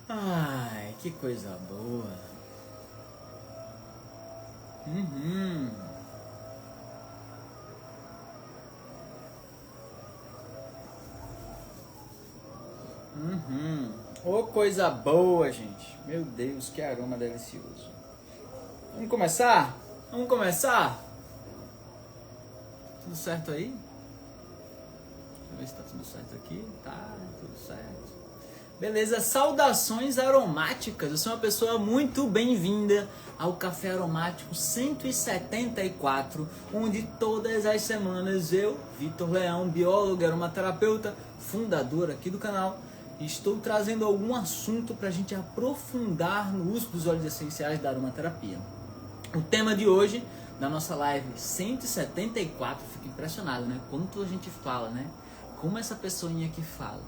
Ai, que coisa boa. Uhum. Ô, coisa boa, gente. Meu Deus, que aroma delicioso. Vamos começar? Vamos começar? Tudo certo aí? Deixa eu ver se tá tudo certo aqui. Tá, tudo certo. Beleza, saudações aromáticas. Eu sou uma pessoa muito bem-vinda ao Café Aromático 174, onde todas as semanas eu, Vitor Leão, biólogo, aromaterapeuta, fundador aqui do canal, estou trazendo algum assunto para a gente aprofundar no uso dos óleos essenciais da aromaterapia. O tema de hoje, da nossa live 174, fico impressionado, né? Quanto a gente fala, né? Como essa pessoinha aqui fala.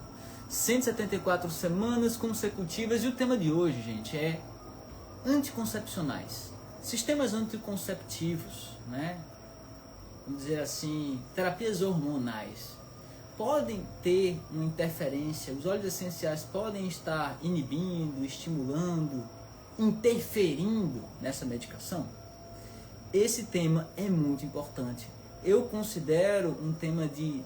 174 semanas consecutivas, e o tema de hoje, gente, é anticoncepcionais, sistemas anticonceptivos, né? Vamos dizer assim, terapias hormonais podem ter uma interferência, os óleos essenciais podem estar inibindo, estimulando, interferindo nessa medicação? Esse tema é muito importante. Eu considero um tema de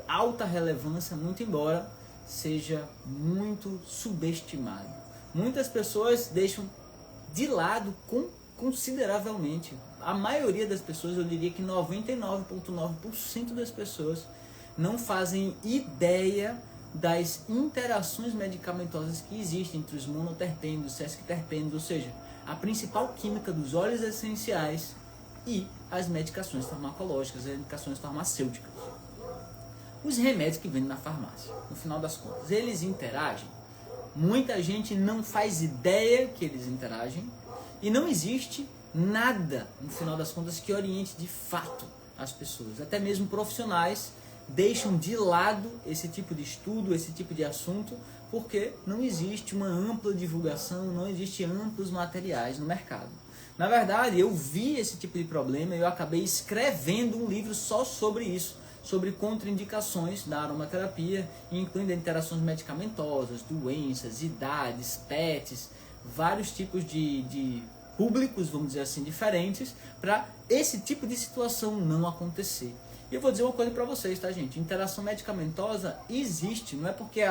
alta relevância, muito embora seja muito subestimado. Muitas pessoas deixam de lado consideravelmente. A maioria das pessoas, eu diria que 99,9% das pessoas não fazem ideia das interações medicamentosas que existem entre os monoterpênios, os sesquiterpênios, ou seja, a principal química dos óleos essenciais e as medicações farmacológicas, as medicações farmacêuticas. Os remédios que vendem na farmácia, no final das contas, eles interagem? Muita gente não faz ideia que eles interagem e não existe nada, no final das contas, que oriente de fato as pessoas. Até mesmo profissionais deixam de lado esse tipo de estudo, esse tipo de assunto, porque não existe uma ampla divulgação, não existe amplos materiais no mercado. Na verdade, eu vi esse tipo de problema e eu acabei escrevendo um livro só sobre isso, sobre contraindicações da aromaterapia, incluindo interações medicamentosas, doenças, idades, PETs, vários tipos de públicos, vamos dizer assim, diferentes, para esse tipo de situação não acontecer. E eu vou dizer uma coisa para vocês, tá, gente? Interação medicamentosa existe, não é porque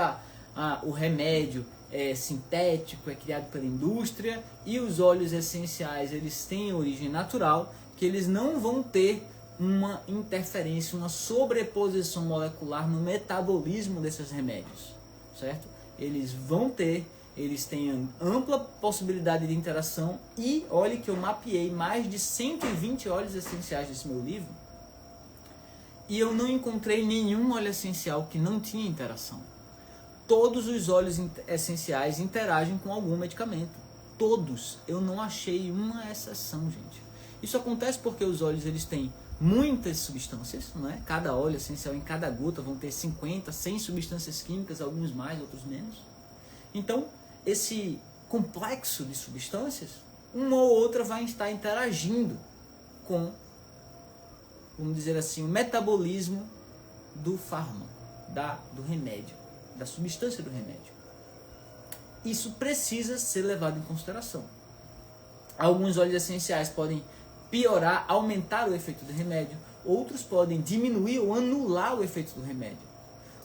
o remédio é sintético, é criado pela indústria e os óleos essenciais eles têm origem natural, que eles não vão ter uma interferência, uma sobreposição molecular no metabolismo desses remédios, certo? Eles têm ampla possibilidade de interação e olhe que eu mapeei mais de 120 óleos essenciais desse meu livro e eu não encontrei nenhum óleo essencial que não tinha interação. Todos os óleos essenciais interagem com algum medicamento. Todos. Eu não achei uma exceção, gente. Isso acontece porque os óleos eles têm muitas substâncias, não é? Cada óleo essencial em cada gota vão ter 50, 100 substâncias químicas, alguns mais, outros menos. Então, esse complexo de substâncias, uma ou outra vai estar interagindo com, vamos dizer assim, o metabolismo do fármaco, do remédio, da substância do remédio. Isso precisa ser levado em consideração. Alguns óleos essenciais podem piorar, aumentar o efeito do remédio. Outros podem diminuir ou anular o efeito do remédio.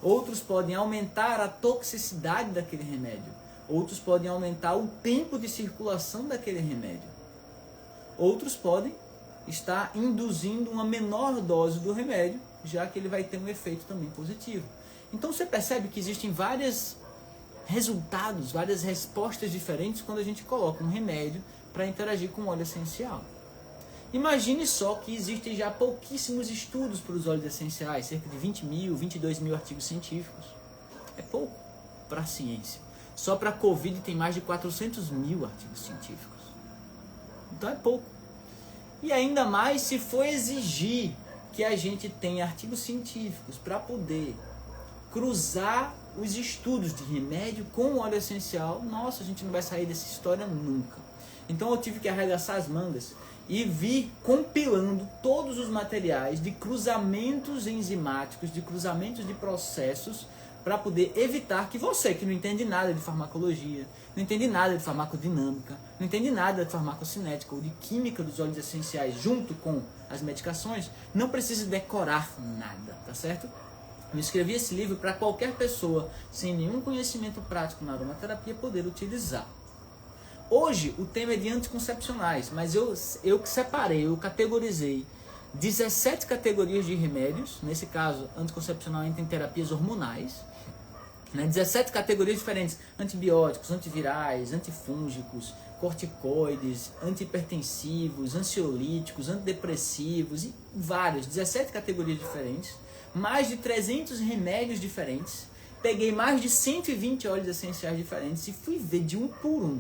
Outros podem aumentar a toxicidade daquele remédio. Outros podem aumentar o tempo de circulação daquele remédio. Outros podem estar induzindo uma menor dose do remédio, já que ele vai ter um efeito também positivo. Então você percebe que existem vários resultados, várias respostas diferentes quando a gente coloca um remédio para interagir com o óleo essencial. Imagine só que existem já pouquíssimos estudos para os óleos essenciais, cerca de 20 mil, 22 mil artigos científicos. É pouco para a ciência. Só para a Covid tem mais de 400 mil artigos científicos. Então é pouco. E ainda mais se for exigir que a gente tenha artigos científicos para poder cruzar os estudos de remédio com o óleo essencial, nossa, a gente não vai sair dessa história nunca. Então eu tive que arregaçar as mangas e vir compilando todos os materiais de cruzamentos enzimáticos, de cruzamentos de processos, para poder evitar que você, que não entende nada de farmacologia, não entende nada de farmacodinâmica, não entende nada de farmacocinética ou de química dos óleos essenciais junto com as medicações, não precise decorar nada, tá certo? Eu escrevi esse livro para qualquer pessoa sem nenhum conhecimento prático na aromaterapia poder utilizar. Hoje o tema é de anticoncepcionais, mas eu separei, eu categorizei 17 categorias de remédios, nesse caso anticoncepcional entra em terapias hormonais, 17 categorias diferentes, antibióticos, antivirais, antifúngicos, corticoides, antihipertensivos, ansiolíticos, antidepressivos e vários, 17 categorias diferentes, mais de 300 remédios diferentes, peguei mais de 120 óleos essenciais diferentes e fui ver de um por um.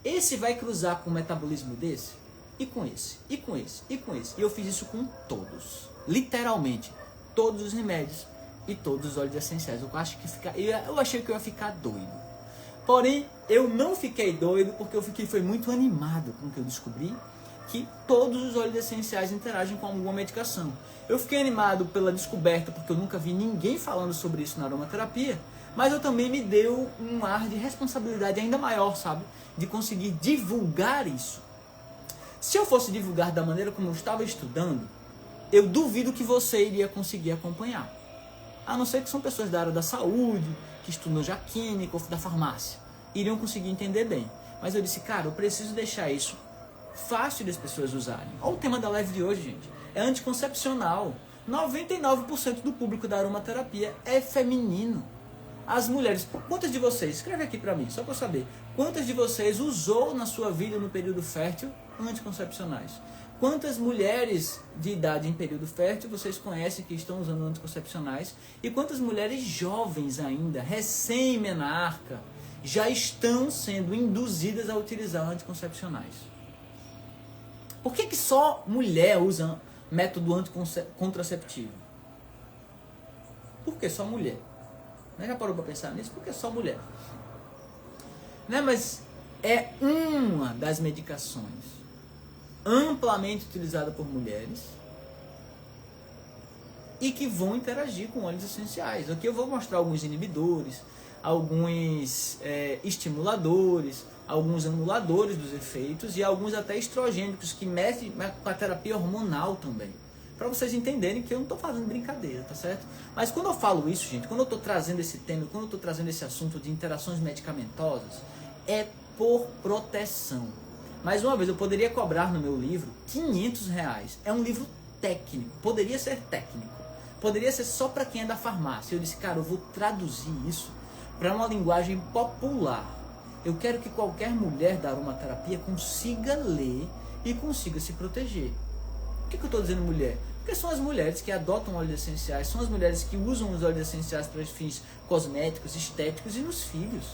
Esse vai cruzar com o metabolismo desse? E com esse, e com esse, e com esse. E eu fiz isso com todos, literalmente, todos os remédios e todos os óleos essenciais. Eu achei que eu ia ficar doido. Porém, eu não fiquei doido porque foi muito animado com o que eu descobri, que todos os óleos essenciais interagem com alguma medicação. Eu fiquei animado pela descoberta porque eu nunca vi ninguém falando sobre isso na aromaterapia, mas eu também me deu um ar de responsabilidade ainda maior, sabe? De conseguir divulgar isso. Se eu fosse divulgar da maneira como eu estava estudando, eu duvido que você iria conseguir acompanhar. A não ser que são pessoas da área da saúde, que estudam já química ou da farmácia, iriam conseguir entender bem. Mas eu disse, cara, eu preciso deixar isso fácil das pessoas usarem. Olha o tema da live de hoje, gente. É anticoncepcional. 99% do público da aromaterapia é feminino. As mulheres, quantas de vocês, escreve aqui pra mim, só pra eu saber, quantas de vocês usou na sua vida no período fértil anticoncepcionais? Quantas mulheres de idade em período fértil vocês conhecem que estão usando anticoncepcionais? E quantas mulheres jovens ainda, recém-menarca, já estão sendo induzidas a utilizar anticoncepcionais? Por que só mulher usa método anticontraceptivo? Por que só mulher? Já parou para pensar nisso? Porque é só mulher. Mas é uma das medicações amplamente utilizada por mulheres e que vão interagir com óleos essenciais. Aqui eu vou mostrar alguns inibidores, alguns estimuladores, alguns anuladores dos efeitos e alguns até estrogênicos que mexem com a terapia hormonal também. Para vocês entenderem que eu não estou fazendo brincadeira, tá certo? Mas quando eu falo isso, gente, quando eu estou trazendo esse tema, quando eu estou trazendo esse assunto de interações medicamentosas, é por proteção. Mais uma vez, eu poderia cobrar no meu livro R$500. É um livro técnico, poderia ser técnico, poderia ser só para quem é da farmácia. Eu disse, cara, eu vou traduzir isso para uma linguagem popular. Eu quero que qualquer mulher da aromaterapia consiga ler e consiga se proteger. Por que eu estou dizendo mulher? Porque são as mulheres que adotam óleos essenciais, são as mulheres que usam os óleos essenciais para fins cosméticos, estéticos e nos filhos.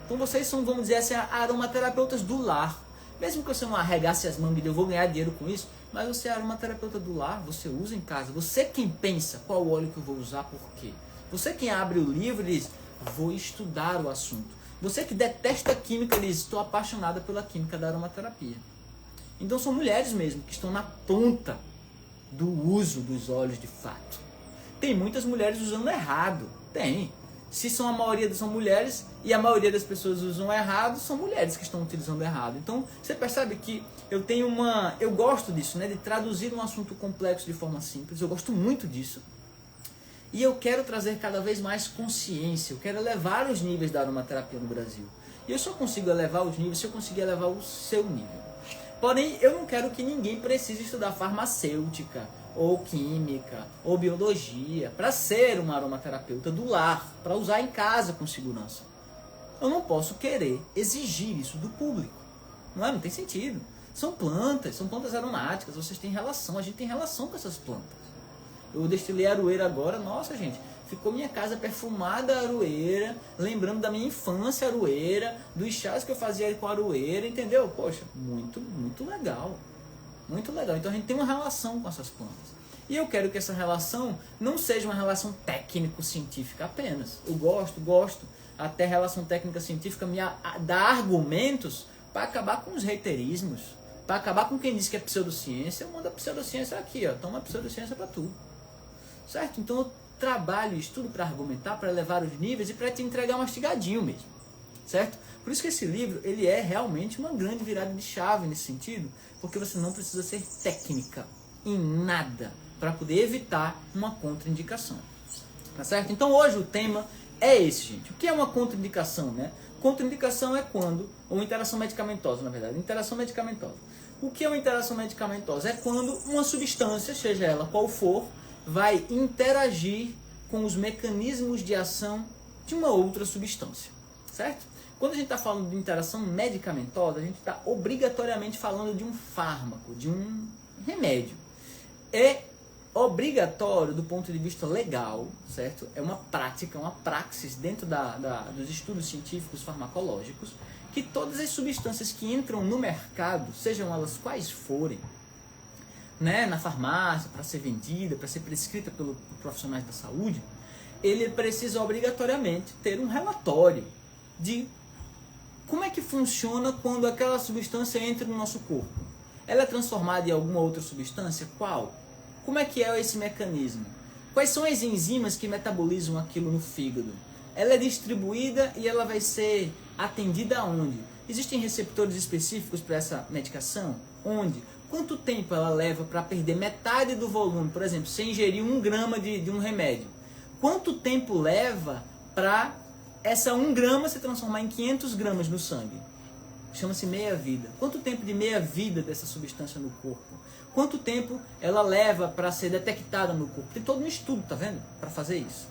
Então vocês são, vamos dizer assim, aromaterapeutas do lar. Mesmo que você não arregasse as mangas e eu vou ganhar dinheiro com isso, mas você é aromaterapeuta do lar, você usa em casa. Você quem pensa qual óleo que eu vou usar, por quê. Você quem abre o livro e diz, vou estudar o assunto. Você que detesta a química e diz, estou apaixonada pela química da aromaterapia. Então são mulheres mesmo que estão na ponta do uso dos óleos de fato. Tem muitas mulheres usando errado. Tem. Se são a maioria são mulheres e a maioria das pessoas usam errado, são mulheres que estão utilizando errado. Então você percebe que eu gosto disso, de traduzir um assunto complexo de forma simples. Eu gosto muito disso. E eu quero trazer cada vez mais consciência. Eu quero elevar os níveis da aromaterapia no Brasil. E eu só consigo elevar os níveis se eu conseguir elevar o seu nível. Porém, eu não quero que ninguém precise estudar farmacêutica, ou química, ou biologia, para ser uma aromaterapeuta do lar, para usar em casa com segurança. Eu não posso querer exigir isso do público. Não tem sentido. São plantas aromáticas, vocês têm relação, a gente tem relação com essas plantas. Eu destilei aroeira agora, nossa gente, ficou minha casa perfumada aroeira, lembrando da minha infância aroeira, dos chás que eu fazia com aroeira, entendeu? Poxa, muito, muito legal. Muito legal. Então a gente tem uma relação com essas plantas. E eu quero que essa relação não seja uma relação técnico-científica apenas. Eu gosto, até relação técnica-científica me dá argumentos para acabar com os reiterismos, para acabar com quem diz que é pseudociência. Eu mando a pseudociência aqui, ó, toma a pseudociência para tu. Certo? Então eu trabalho, estudo para argumentar, para elevar os níveis e para te entregar mastigadinho mesmo. Certo? Por isso que esse livro, ele é realmente uma grande virada de chave nesse sentido, porque você não precisa ser técnica em nada para poder evitar uma contraindicação. Tá certo? Então hoje o tema é esse, gente. O que é uma contraindicação, né? Contraindicação é quando, ou interação medicamentosa, na verdade, interação medicamentosa. O que é uma interação medicamentosa? É quando uma substância, seja ela qual for, vai interagir com os mecanismos de ação de uma outra substância, certo? Quando a gente está falando de interação medicamentosa, a gente está obrigatoriamente falando de um fármaco, de um remédio. É obrigatório do ponto de vista legal, certo? É uma prática, uma praxis dentro dos estudos científicos farmacológicos, que todas as substâncias que entram no mercado, sejam elas quais forem, né, na farmácia, para ser vendida, para ser prescrita pelos profissionais da saúde, ele precisa obrigatoriamente ter um relatório de como é que funciona quando aquela substância entra no nosso corpo. Ela é transformada em alguma outra substância? Qual? Como é que é esse mecanismo? Quais são as enzimas que metabolizam aquilo no fígado? Ela é distribuída e ela vai ser atendida aonde? Existem receptores específicos para essa medicação? Onde? Quanto tempo ela leva para perder metade do volume? Por exemplo, você ingerir 1 grama de um remédio. Quanto tempo leva para essa 1 grama se transformar em 500 gramas no sangue? Chama-se meia-vida. Quanto tempo de meia-vida dessa substância no corpo? Quanto tempo ela leva para ser detectada no corpo? Tem todo um estudo, tá vendo? Para fazer isso.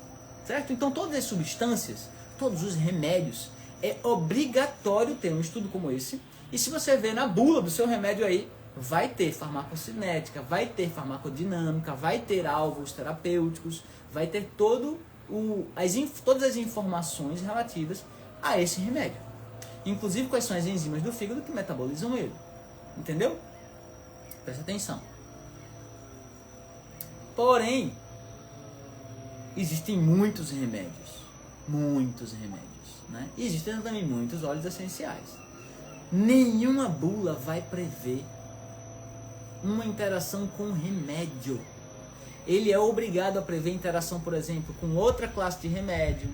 Certo? Então todas as substâncias, todos os remédios, é obrigatório ter um estudo como esse. E se você ver na bula do seu remédio aí, vai ter farmacocinética, vai ter farmacodinâmica, vai ter alvos terapêuticos, vai ter todas as informações relativas a esse remédio. Inclusive quais são as enzimas do fígado que metabolizam ele. Entendeu? Presta atenção. Porém, existem muitos remédios. Muitos remédios. Né? E existem também muitos óleos essenciais. Nenhuma bula vai prever uma interação com o remédio. Ele é obrigado a prever interação, por exemplo, com outra classe de remédio.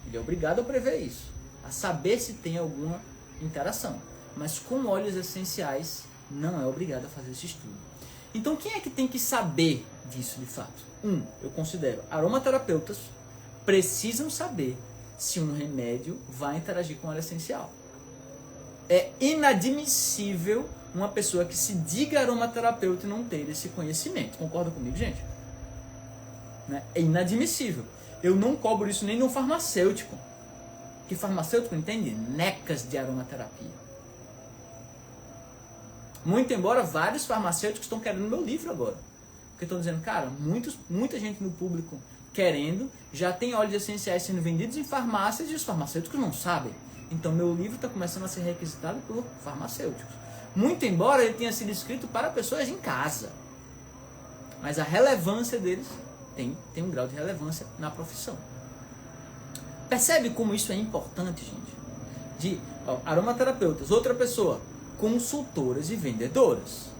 Ele é obrigado a prever isso, a saber se tem alguma interação. Mas com óleos essenciais, não é obrigado a fazer esse estudo. Então, quem é que tem que saber disso de fato? Eu considero aromaterapeutas precisam saber se um remédio vai interagir com óleo essencial. É inadmissível uma pessoa que se diga aromaterapeuta e não ter esse conhecimento. Concorda comigo, gente? Né? É inadmissível. Eu não cobro isso nem de um farmacêutico. Que farmacêutico entende necas de aromaterapia. Muito embora vários farmacêuticos estão querendo meu livro agora. Porque estão dizendo, cara, muita gente no público querendo, já tem óleos essenciais sendo vendidos em farmácias e os farmacêuticos não sabem. Então meu livro está começando a ser requisitado por farmacêuticos. Muito embora ele tenha sido escrito para pessoas em casa. Mas a relevância deles tem um grau de relevância na profissão. Percebe como isso é importante, gente? Aromaterapeutas, outra pessoa, consultoras e vendedoras.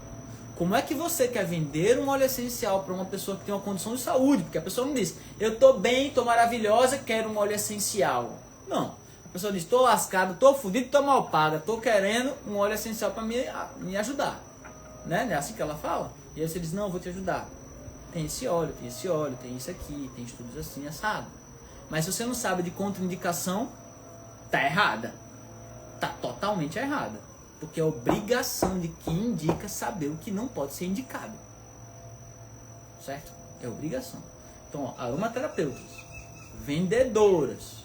Como é que você quer vender um óleo essencial para uma pessoa que tem uma condição de saúde? Porque a pessoa não diz, eu estou bem, estou maravilhosa, quero um óleo essencial. Não. A pessoa diz, estou lascado, estou fodido, estou mal paga, estou querendo um óleo essencial para me ajudar. Né? É assim que ela fala? E aí você diz, não, eu vou te ajudar. Tem esse óleo, tem isso aqui, tem estudos assim, assado. Mas se você não sabe de contraindicação, tá errada. Tá totalmente errada. Porque é obrigação de quem indica saber o que não pode ser indicado. Certo? É obrigação. Então, aromaterapeutas, vendedoras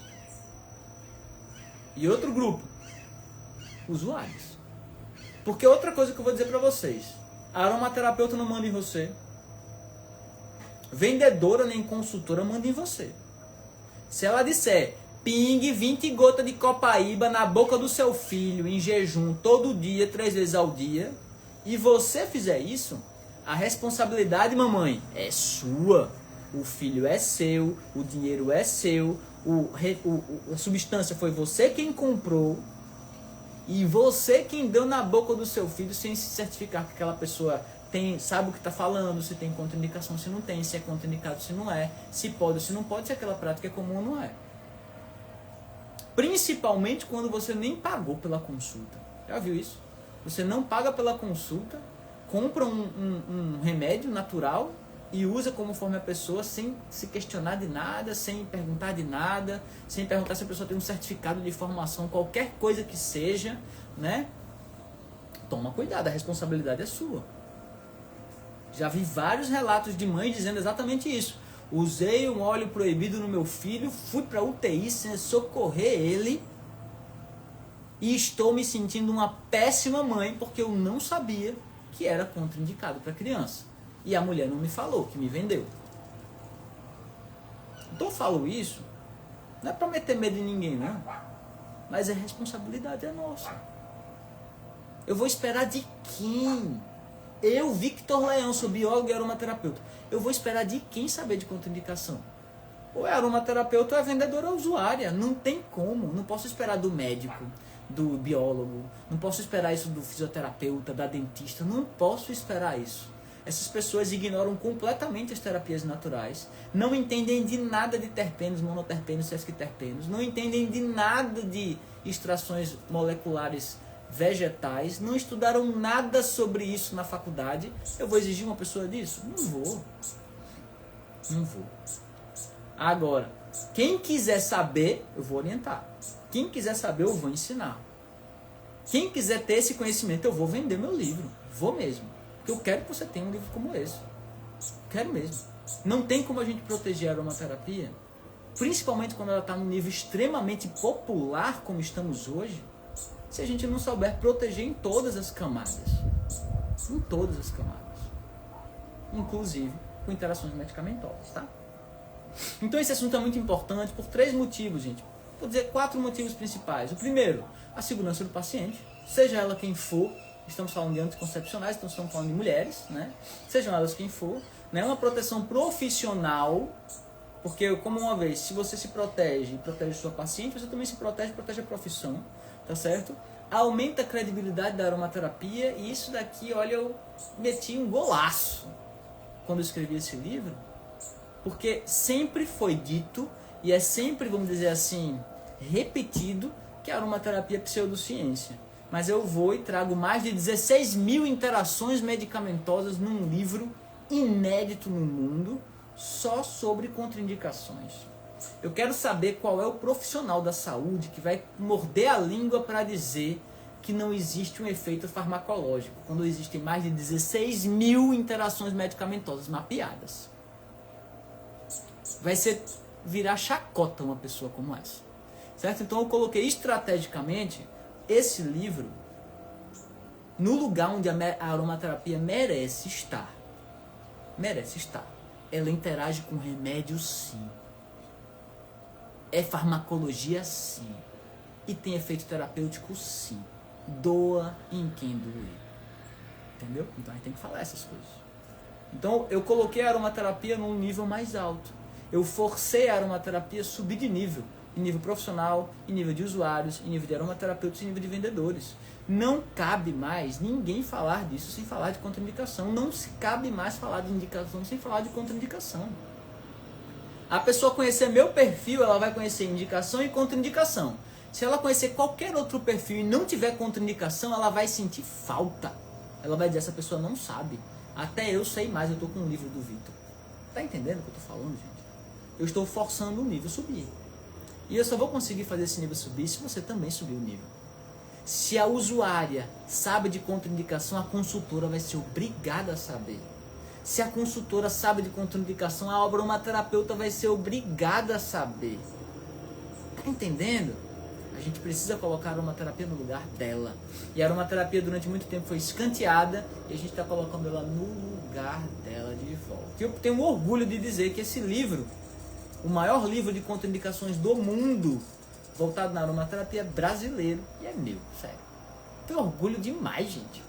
e outro grupo, usuários. Porque outra coisa que eu vou dizer para vocês, a aromaterapeuta não manda em você, vendedora nem consultora manda em você. Se ela disser, pingue 20 gotas de copaíba na boca do seu filho em jejum todo dia, 3 vezes ao dia, e você fizer isso, a responsabilidade, mamãe, é sua. O filho é seu, o dinheiro é seu, a substância foi você quem comprou, E você quem deu na boca do seu filho sem se certificar que aquela pessoa sabe o que está falando, se tem contraindicação, se não tem, se é contraindicado, se não é, se pode ou se não pode, se aquela prática é comum ou não é. Principalmente quando você nem pagou pela consulta. Já viu isso? Você não paga pela consulta, compra um remédio natural e usa conforme a pessoa sem se questionar de nada, sem perguntar de nada, sem perguntar se a pessoa tem um certificado de formação, qualquer coisa que seja, né? Toma cuidado, a responsabilidade é sua. Já vi vários relatos de mães dizendo exatamente isso. Usei um óleo proibido no meu filho, fui para UTI sem socorrer ele e estou me sentindo uma péssima mãe porque eu não sabia que era contraindicado para criança. E a mulher não me falou, que me vendeu. Então eu falo isso, não é para meter medo em ninguém, não. Mas a responsabilidade é nossa. Eu vou esperar de quem? Eu, Victor Leão, sou biólogo e aromaterapeuta. Eu vou esperar de quem saber de contraindicação? Ou é aromaterapeuta ou é vendedora usuária. Não tem como. Não posso esperar do médico, do biólogo. Não posso esperar isso do fisioterapeuta, da dentista. Não posso esperar isso. Essas pessoas ignoram completamente as terapias naturais. Não entendem de nada de terpenos, monoterpenos, sesquiterpenos. Não entendem de nada de extrações moleculares vegetais, não estudaram nada sobre isso na faculdade. Eu vou exigir uma pessoa disso? Não vou. Não vou. Agora, quem quiser saber, eu vou orientar. Quem quiser saber, eu vou ensinar. Quem quiser ter esse conhecimento, eu vou vender meu livro. Vou mesmo. Porque eu quero que você tenha um livro como esse. Quero mesmo. Não tem como a gente proteger a aromaterapia, principalmente quando ela está num nível extremamente popular, como estamos hoje, se a gente não souber proteger em todas as camadas. Em todas as camadas. Inclusive com interações medicamentosas, tá? Então esse assunto é muito importante por 3 motivos, gente. Vou dizer 4 motivos principais. O primeiro, a segurança do paciente. Seja ela quem for, estamos falando de anticoncepcionais, então estamos falando de mulheres, né? Sejam elas quem for, né? Uma proteção profissional, porque como uma vez, se você se protege e protege sua paciente, você também se protege e protege a profissão. Tá certo? Aumenta a credibilidade da aromaterapia e isso daqui, olha, eu meti um golaço quando eu escrevi esse livro, porque sempre foi dito e é sempre, vamos dizer assim, repetido que a aromaterapia é pseudociência. Mas eu vou e trago mais de 16 mil interações medicamentosas num livro inédito no mundo só sobre contraindicações. Eu quero saber qual é o profissional da saúde que vai morder a língua para dizer que não existe um efeito farmacológico, quando existem mais de 16 mil interações medicamentosas mapeadas. Vai virar chacota uma pessoa como essa. Certo? Então eu coloquei estrategicamente esse livro no lugar onde a aromaterapia merece estar. Merece estar. Ela interage com remédio, sim. É farmacologia, sim. E tem efeito terapêutico, sim. Doa em quem doer. Entendeu? Então a gente tem que falar essas coisas. Então eu coloquei a aromaterapia num nível mais alto. Eu forcei a aromaterapia a subir de nível. Em nível profissional, em nível de usuários, em nível de aromaterapeutas, em nível de vendedores. Não cabe mais ninguém falar disso sem falar de contraindicação. Não se cabe mais falar de indicação sem falar de contraindicação. A pessoa conhecer meu perfil, ela vai conhecer indicação e contraindicação. Se ela conhecer qualquer outro perfil e não tiver contraindicação, ela vai sentir falta. Ela vai dizer, essa pessoa não sabe. Até eu sei mais, eu estou com um livro do Victor. Tá entendendo o que eu estou falando, gente? Eu estou forçando o nível a subir. E eu só vou conseguir fazer esse nível subir se você também subir o nível. Se a usuária sabe de contraindicação, a consultora vai ser obrigada a saber. Se a consultora sabe de contraindicação, a aromaterapeuta vai ser obrigada a saber. Tá entendendo? A gente precisa colocar a aromaterapia no lugar dela. E a aromaterapia durante muito tempo foi escanteada e a gente está colocando ela no lugar dela de volta. Eu tenho orgulho de dizer que esse livro, o maior livro de contraindicações do mundo, voltado na aromaterapia, é brasileiro e é meu, sério. Tenho orgulho demais, gente.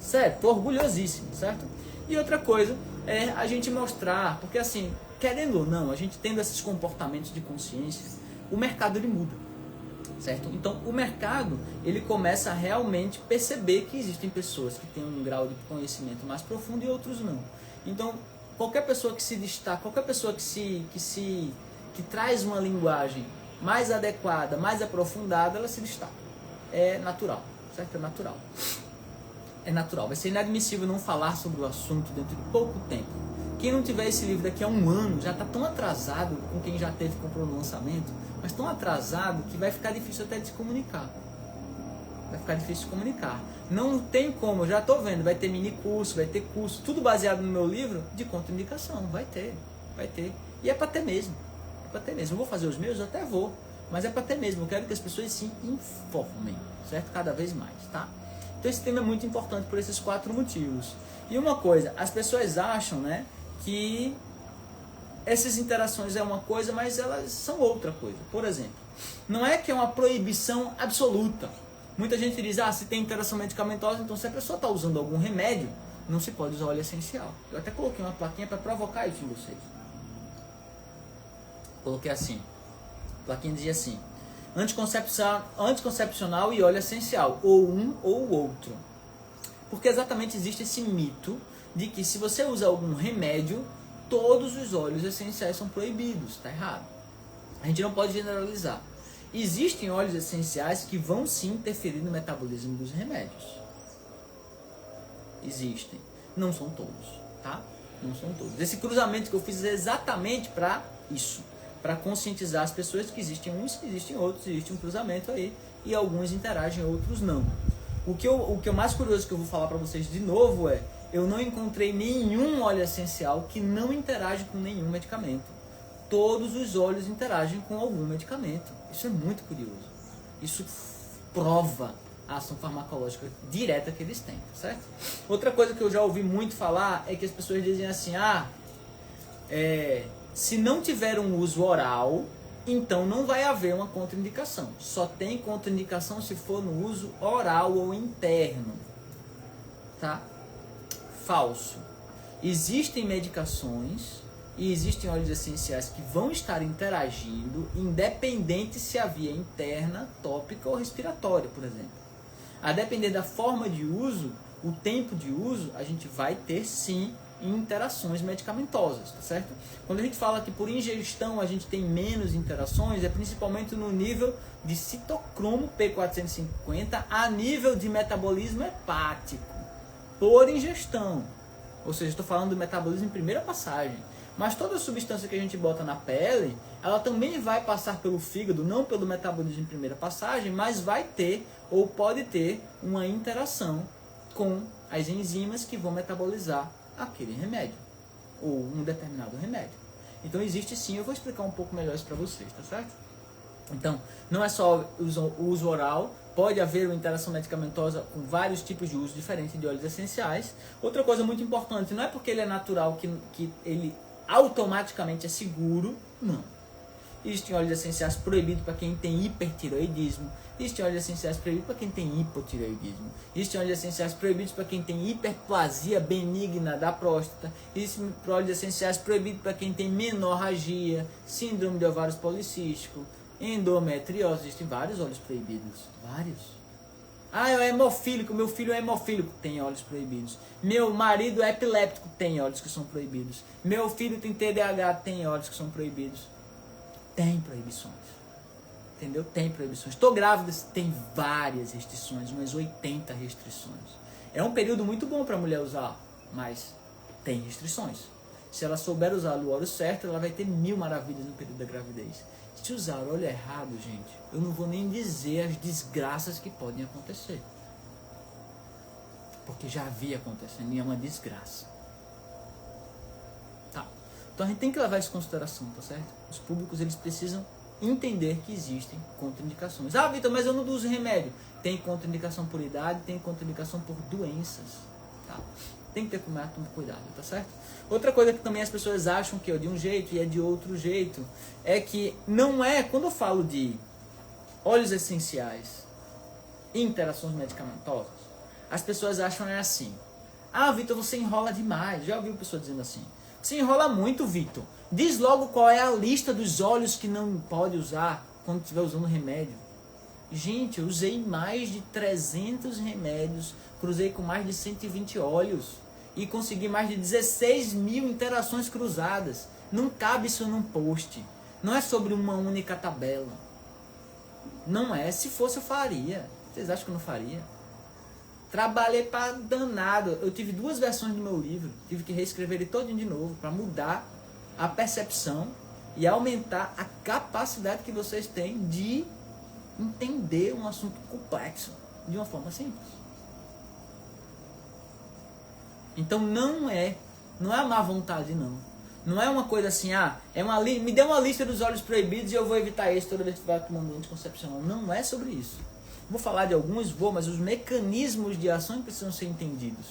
Sério, tô orgulhosíssimo, certo? E outra coisa é a gente mostrar, porque assim, querendo ou não, a gente tendo esses comportamentos de consciência, o mercado ele muda. certo? Então o mercado, ele começa a realmente perceber que existem pessoas que têm um grau de conhecimento mais profundo e outros não. Então qualquer pessoa que se destaca, qualquer pessoa que traz uma linguagem mais adequada, mais aprofundada, ela se destaca. É natural, certo? É natural. É natural. Vai ser inadmissível não falar sobre o assunto dentro de pouco tempo. Quem não tiver esse livro daqui a um ano já está tão atrasado com quem já teve comprou no lançamento, mas tão atrasado que vai ficar difícil até de se comunicar. Vai ficar difícil de comunicar. Não tem como, eu já estou vendo, vai ter mini curso, vai ter curso, tudo baseado no meu livro de contraindicação. Vai ter. E é para ter mesmo. É para ter mesmo. Eu vou fazer os meus? Eu até vou. Mas é para ter mesmo. Eu quero que as pessoas se informem, certo? Cada vez mais, tá? Então esse tema é muito importante por esses 4 motivos. E uma coisa, as pessoas acham, né, que essas interações é uma coisa, mas elas são outra coisa. Por exemplo, não é que é uma proibição absoluta. Muita gente diz, se tem interação medicamentosa, então se a pessoa está usando algum remédio, não se pode usar óleo essencial. Eu até coloquei uma plaquinha para provocar isso em vocês. Coloquei assim, a plaquinha dizia assim, anticoncepcional e óleo essencial, ou um ou o outro. Porque exatamente existe esse mito de que se você usa algum remédio, todos os óleos essenciais são proibidos. Está errado. A gente não pode generalizar. Existem óleos essenciais que vão sim interferir no metabolismo dos remédios. Existem. Não são todos, tá? Não são todos. Esse cruzamento que eu fiz é exatamente para isso. Para conscientizar as pessoas que existem uns, que existem outros, existe um cruzamento aí. E alguns interagem, outros não. O que é mais curioso que eu vou falar para vocês de novo é, eu não encontrei nenhum óleo essencial que não interage com nenhum medicamento. Todos os óleos interagem com algum medicamento. Isso é muito curioso. Isso prova a ação farmacológica direta que eles têm, certo? Outra coisa que eu já ouvi muito falar é que as pessoas dizem assim, se não tiver um uso oral, então não vai haver uma contraindicação. Só tem contraindicação se for no uso oral ou interno. Tá? Falso. Existem medicações e existem óleos essenciais que vão estar interagindo, independente se a via interna, tópica ou respiratória, por exemplo. A depender da forma de uso, o tempo de uso, a gente vai ter sim interações medicamentosas, tá certo? Quando a gente fala que por ingestão a gente tem menos interações, é principalmente no nível de citocromo P450 a nível de metabolismo hepático, por ingestão. Ou seja, estou falando do metabolismo em primeira passagem. Mas toda substância que a gente bota na pele, ela também vai passar pelo fígado, não pelo metabolismo em primeira passagem, mas vai ter ou pode ter uma interação com as enzimas que vão metabolizar aquele remédio, ou um determinado remédio. Então existe sim, eu vou explicar um pouco melhor isso para vocês, tá certo? Então, não é só o uso oral, pode haver uma interação medicamentosa com vários tipos de uso diferentes de óleos essenciais. Outra coisa muito importante, não é porque ele é natural que ele automaticamente é seguro, não. Existem óleos essenciais proibidos para quem tem hipertireoidismo. Existem óleos essenciais proibidos para quem tem hipotireoidismo. Existem óleos essenciais proibidos para quem tem hiperplasia benigna da próstata. Existem óleos essenciais proibidos para quem tem menorragia, síndrome de ovários policístico, endometriose. Existem vários óleos proibidos. Vários. Eu é hemofílico, meu filho é hemofílico, tem óleos proibidos. Meu marido é epiléptico, tem óleos que são proibidos. Meu filho tem TDAH, tem óleos que são proibidos. Tem proibições, entendeu? Tem proibições. Estou grávida, tem várias restrições, umas 80 restrições. É um período muito bom para a mulher usar, mas tem restrições. Se ela souber usar o óleo certo, ela vai ter 1000 maravilhas no período da gravidez. Se usar o óleo errado, gente, eu não vou nem dizer as desgraças que podem acontecer. Porque já havia acontecendo e é uma desgraça. Então a gente tem que levar isso em consideração, tá certo? Os públicos, eles precisam entender que existem contraindicações. Vitor, mas eu não uso remédio. Tem contraindicação por idade, tem contraindicação por doenças, tá? Tem que ter cuidado, tá certo? Outra coisa que também as pessoas acham que é de um jeito e é de outro jeito, é que não é, quando eu falo de óleos essenciais e interações medicamentosas, as pessoas acham assim, Vitor, você enrola demais. Já ouviu pessoa dizendo assim, você enrola muito, Vitor. Diz logo qual é a lista dos óleos que não pode usar quando estiver usando remédio. Gente, eu usei mais de 300 remédios, cruzei com mais de 120 óleos e consegui mais de 16 mil interações cruzadas. Não cabe isso num post. Não é sobre uma única tabela. Não é. Se fosse, eu faria. Vocês acham que eu não faria? Trabalhei para danado. Eu tive 2 versões do meu livro. Tive que reescrever ele todinho de novo para mudar a percepção e aumentar a capacidade que vocês têm de entender um assunto complexo de uma forma simples. Então não é a má vontade, não. Não é uma coisa assim, me dê uma lista dos óleos proibidos e eu vou evitar isso toda vez que vai tomando anticoncepcional. Não é sobre isso. Vou falar de alguns, mas os mecanismos de ação precisam ser entendidos.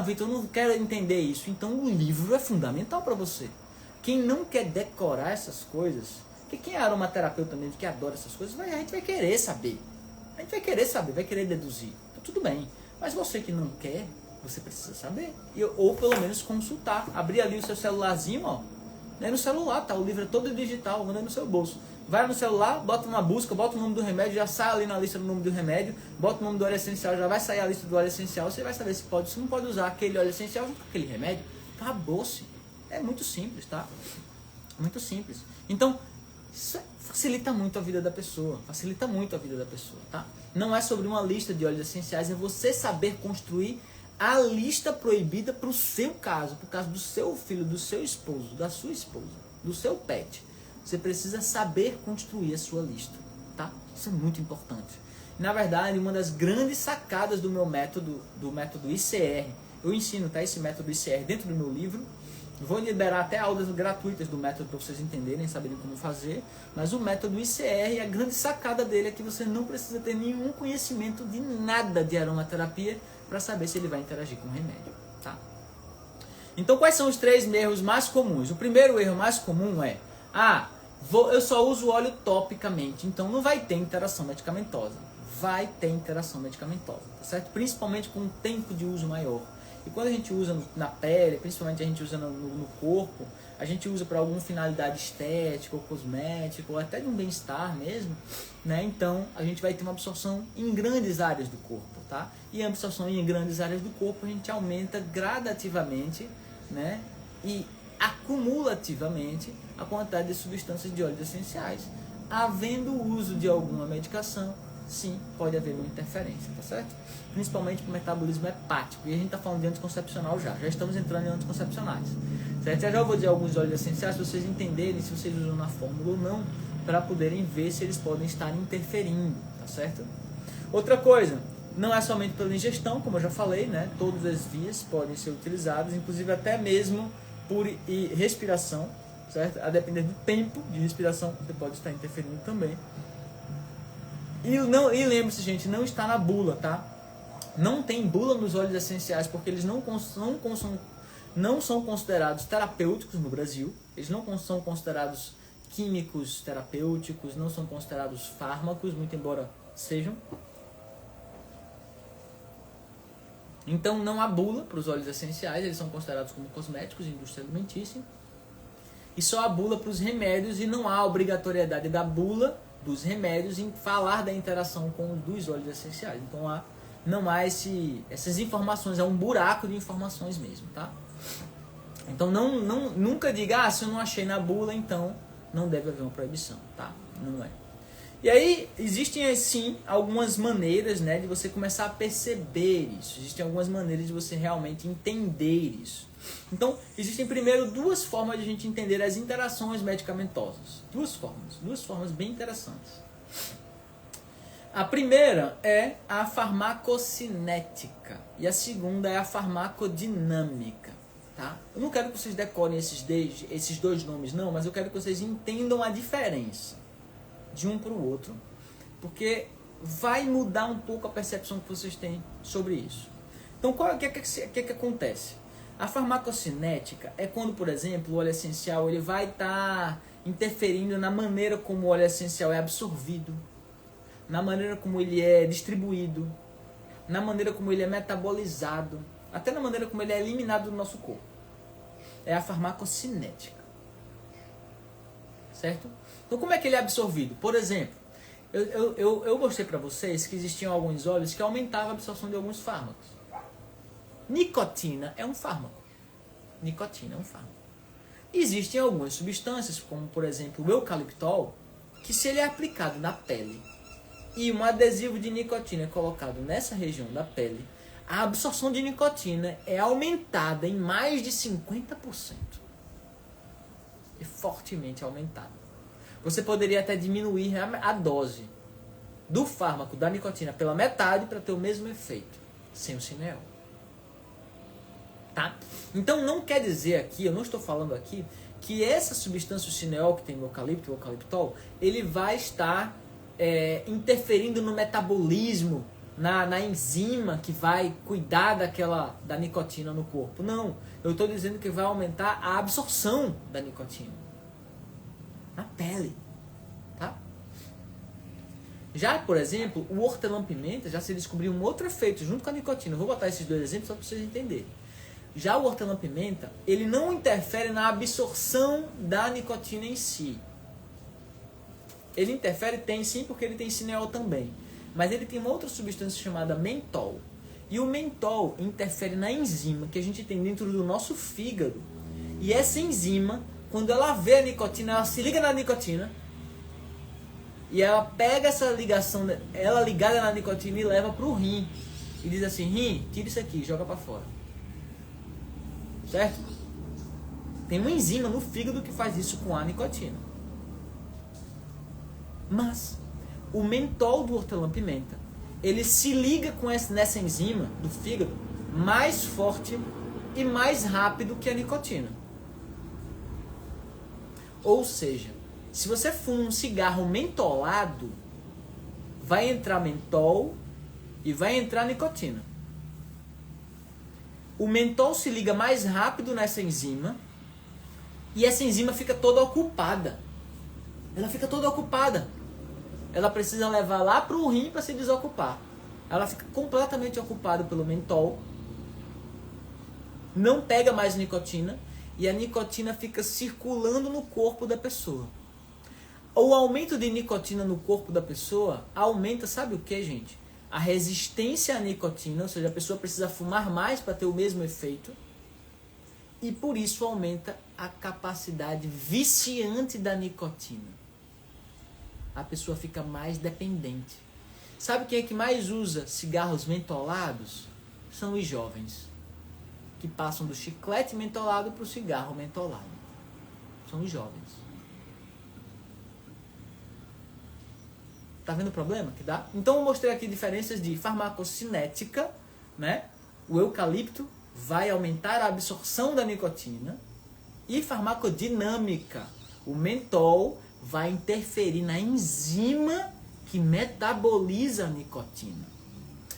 Vitor, eu não quero entender isso. Então o livro é fundamental para você. Quem não quer decorar essas coisas, porque quem é aromaterapeuta mesmo, que adora essas coisas, a gente vai querer saber. A gente vai querer saber, vai querer deduzir. Então, tudo bem. Mas você que não quer, você precisa saber. Ou pelo menos consultar. Abrir ali o seu celularzinho, ó. No celular, tá? O livro é todo digital, anda no seu bolso. Vai no celular, bota uma busca, bota o nome do remédio, já sai ali na lista do nome do remédio, bota o nome do óleo essencial, já vai sair a lista do óleo essencial, você vai saber se pode, se não pode usar aquele óleo essencial junto com aquele remédio. Acabou-se. É muito simples, tá? Muito simples. Então, isso facilita muito a vida da pessoa. Facilita muito a vida da pessoa, tá? Não é sobre uma lista de óleos essenciais, é você saber construir a lista proibida para o seu caso, para o caso do seu filho, do seu esposo, da sua esposa, do seu pet. Você precisa saber construir a sua lista, tá? Isso é muito importante. Na verdade, uma das grandes sacadas do meu método, do método ICR, eu ensino, tá, esse método ICR dentro do meu livro. Vou liberar até aulas gratuitas do método para vocês entenderem, saberem como fazer. Mas o método ICR, a grande sacada dele é que você não precisa ter nenhum conhecimento de nada de aromaterapia para saber se ele vai interagir com o remédio, tá? Então, quais são os 3 erros mais comuns? O primeiro erro mais comum é: eu só uso óleo topicamente, então não vai ter interação medicamentosa. Vai ter interação medicamentosa, tá certo? Principalmente com um tempo de uso maior. E quando a gente usa na pele, principalmente a gente usa no corpo, a gente usa para alguma finalidade estética ou cosmética, ou até de um bem-estar mesmo, né? Então a gente vai ter uma absorção em grandes áreas do corpo, tá? E a absorção em grandes áreas do corpo a gente aumenta gradativamente, né? E acumulativamente a quantidade de substâncias de óleos essenciais. Havendo o uso de alguma medicação, sim, pode haver uma interferência, tá certo? Principalmente para o metabolismo hepático. E a gente está falando de anticoncepcional já estamos entrando em anticoncepcionais, certo? Já vou dizer alguns óleos essenciais para vocês entenderem se vocês usam na fórmula ou não, para poderem ver se eles podem estar interferindo, tá certo? Outra coisa, não é somente pela ingestão, como eu já falei, né? Todas as vias podem ser utilizadas, inclusive até mesmo por respiração, certo? A depender do tempo de respiração, você pode estar interferindo também. E lembre-se, gente, não está na bula, tá? Não tem bula nos óleos essenciais, porque eles não são considerados terapêuticos no Brasil. Eles não são considerados químicos terapêuticos, não são considerados fármacos, muito embora sejam. Então não há bula para os óleos essenciais, eles são considerados como cosméticos, indústria alimentícia. E só há bula para os remédios, e não há obrigatoriedade da bula dos remédios em falar da interação com os dos óleos essenciais. Então não há essas informações, é um buraco de informações mesmo, tá? Então nunca diga, se eu não achei na bula, então não deve haver uma proibição, tá? Não é. E aí existem sim algumas maneiras, né, de você começar a perceber isso. Existem algumas maneiras de você realmente entender isso. Então, existem primeiro 2 formas de a gente entender as interações medicamentosas. 2 formas bem interessantes. A primeira é a farmacocinética e a segunda é a farmacodinâmica, tá? Eu não quero que vocês decorem esses 2 nomes não, mas eu quero que vocês entendam a diferença de um para o outro, porque vai mudar um pouco a percepção que vocês têm sobre isso. Então, o que acontece? A farmacocinética é quando, por exemplo, o óleo essencial ele vai estar interferindo na maneira como o óleo essencial é absorvido, na maneira como ele é distribuído, na maneira como ele é metabolizado, até na maneira como ele é eliminado do nosso corpo. É a farmacocinética. Certo? Então, como é que ele é absorvido? Por exemplo, Eu mostrei para vocês que existiam alguns óleos que aumentavam a absorção de alguns fármacos. Nicotina é um fármaco. Nicotina é um fármaco. Existem algumas substâncias, como por exemplo o eucaliptol, que se ele é aplicado na pele e um adesivo de nicotina é colocado nessa região da pele, a absorção de nicotina é aumentada em mais de 50%. É fortemente aumentada. Você poderia até diminuir a dose do fármaco da nicotina pela metade para ter o mesmo efeito, sem o cineol. Tá? Então não quer dizer aqui, eu não estou falando aqui, que essa substância, o cineol que tem no eucalipto, o eucaliptol, ele vai estar interferindo no metabolismo, na enzima que vai cuidar da nicotina no corpo. Não, eu estou dizendo que vai aumentar a absorção da nicotina na pele. Tá? Já, por exemplo, o hortelã-pimenta já se descobriu um outro efeito junto com a nicotina. Eu vou botar esses dois exemplos só para vocês entenderem. Já o hortelã-pimenta, ele não interfere na absorção da nicotina em si. Ele interfere, tem sim, porque ele tem cineol também. Mas ele tem uma outra substância chamada mentol. E o mentol interfere na enzima que a gente tem dentro do nosso fígado. E essa enzima, quando ela vê a nicotina, ela se liga na nicotina. E ela pega essa ligação, ela ligada na nicotina e leva para o rim. E diz assim, rim, tira isso aqui, joga para fora. Certo? Tem uma enzima no fígado que faz isso com a nicotina. Mas o mentol do hortelã-pimenta, ele se liga nessa enzima do fígado mais forte e mais rápido que a nicotina. Ou seja, se você fuma um cigarro mentolado, vai entrar mentol e vai entrar nicotina. O mentol se liga mais rápido nessa enzima e essa enzima fica toda ocupada. Ela fica toda ocupada. Ela precisa levar lá para o rim para se desocupar. Ela fica completamente ocupada pelo mentol. Não pega mais nicotina e a nicotina fica circulando no corpo da pessoa. O aumento de nicotina no corpo da pessoa aumenta, sabe o que, gente? A resistência à nicotina, ou seja, a pessoa precisa fumar mais para ter o mesmo efeito. E por isso aumenta a capacidade viciante da nicotina. A pessoa fica mais dependente. Sabe quem é que mais usa cigarros mentolados? São os jovens, que passam do chiclete mentolado para o cigarro mentolado. São os jovens. Tá vendo o problema que dá? Então eu mostrei aqui diferenças de farmacocinética, né? O eucalipto vai aumentar a absorção da nicotina. E farmacodinâmica. O mentol vai interferir na enzima que metaboliza a nicotina.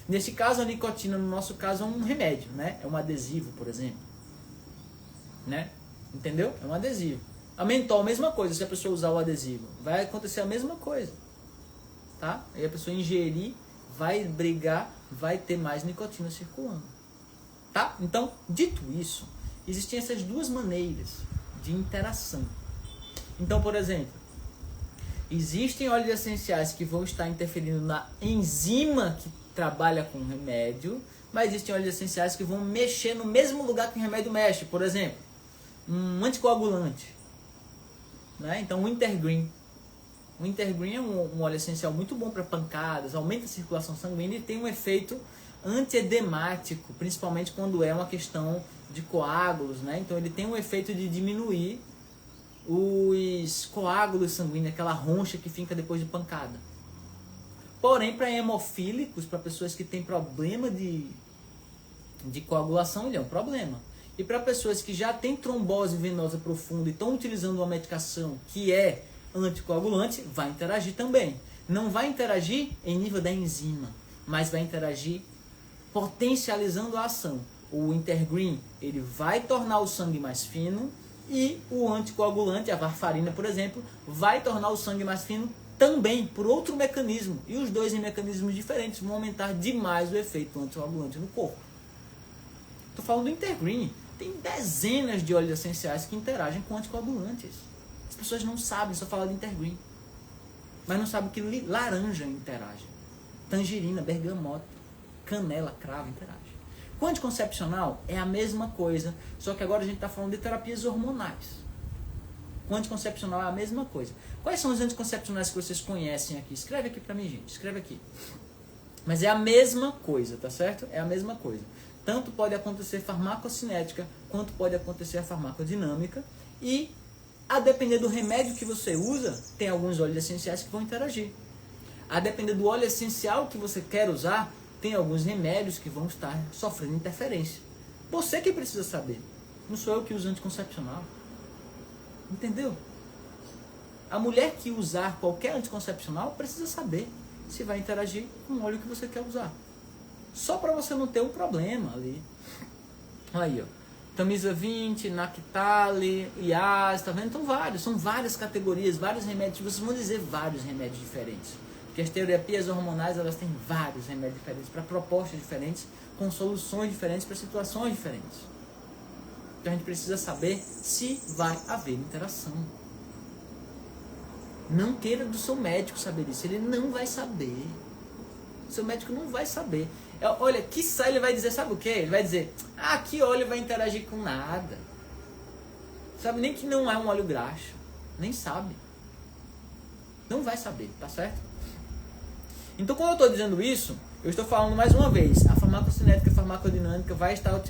Nesse caso, a nicotina, no nosso caso, é um remédio, né? É um adesivo, por exemplo. Né? Entendeu? É um adesivo. A mentol, mesma coisa, se a pessoa usar o adesivo. Vai acontecer a mesma coisa. Tá? Aí a pessoa ingerir, vai brigar, vai ter mais nicotina circulando. Tá? Então, dito isso, existem essas duas maneiras de interação. Então, por exemplo, existem óleos essenciais que vão estar interferindo na enzima que trabalha com o remédio, mas existem óleos essenciais que vão mexer no mesmo lugar que o remédio mexe. Por exemplo, um anticoagulante. Né? Então, o Wintergreen. O Wintergreen é um óleo essencial muito bom para pancadas, aumenta a circulação sanguínea e tem um efeito antiedemático, principalmente quando é uma questão de coágulos, né? Então ele tem um efeito de diminuir os coágulos sanguíneos, aquela roncha que fica depois de pancada. Porém, para hemofílicos, para pessoas que têm problema de coagulação, ele é um problema. E para pessoas que já têm trombose venosa profunda e estão utilizando uma medicação que é anticoagulante, vai interagir também. Não vai interagir em nível da enzima, mas vai interagir potencializando a ação. O Wintergreen, ele vai tornar o sangue mais fino e o anticoagulante, a varfarina, por exemplo, vai tornar o sangue mais fino também por outro mecanismo. E os dois em mecanismos diferentes vão aumentar demais o efeito anticoagulante no corpo. Estou falando do Wintergreen. Tem dezenas de óleos essenciais que interagem com anticoagulantes. As pessoas não sabem, só falam de Wintergreen. mas não sabe que laranja interage. Tangerina, bergamota, canela, cravo interage. Com anticoncepcional é a mesma coisa, só que agora a gente está falando de terapias hormonais. Com anticoncepcional é a mesma coisa. Quais são os anticoncepcionais que vocês conhecem aqui? Escreve aqui pra mim, gente. Escreve aqui. Mas é a mesma coisa, tá certo? É a mesma coisa. Tanto pode acontecer farmacocinética, quanto pode acontecer a farmacodinâmica. E, a depender do remédio que você usa, tem alguns óleos essenciais que vão interagir. A depender do óleo essencial que você quer usar, tem alguns remédios que vão estar sofrendo interferência. Você que precisa saber. Não sou eu que uso anticoncepcional. Entendeu? A mulher que usar qualquer anticoncepcional precisa saber se vai interagir com o óleo que você quer usar. Só para você não ter um problema ali. Aí, ó. Tamisa 20, Nactali, IAS, tá vendo? Então vários, são várias categorias, vários remédios. Vocês vão dizer vários remédios diferentes. Porque as terapias hormonais, elas têm vários remédios diferentes, para propostas diferentes, com soluções diferentes, para situações diferentes. Então a gente precisa saber se vai haver interação. Não queira do seu médico saber isso, ele não vai saber. O seu médico não vai saber. Olha, quiçá ele vai dizer, sabe o que? Ele vai dizer, que óleo vai interagir com nada. Sabe, nem que não é um óleo graxo. Nem sabe. Não vai saber, tá certo? Então, quando eu estou dizendo isso, eu estou falando mais uma vez, a farmacocinética e a farmacodinâmica vai estar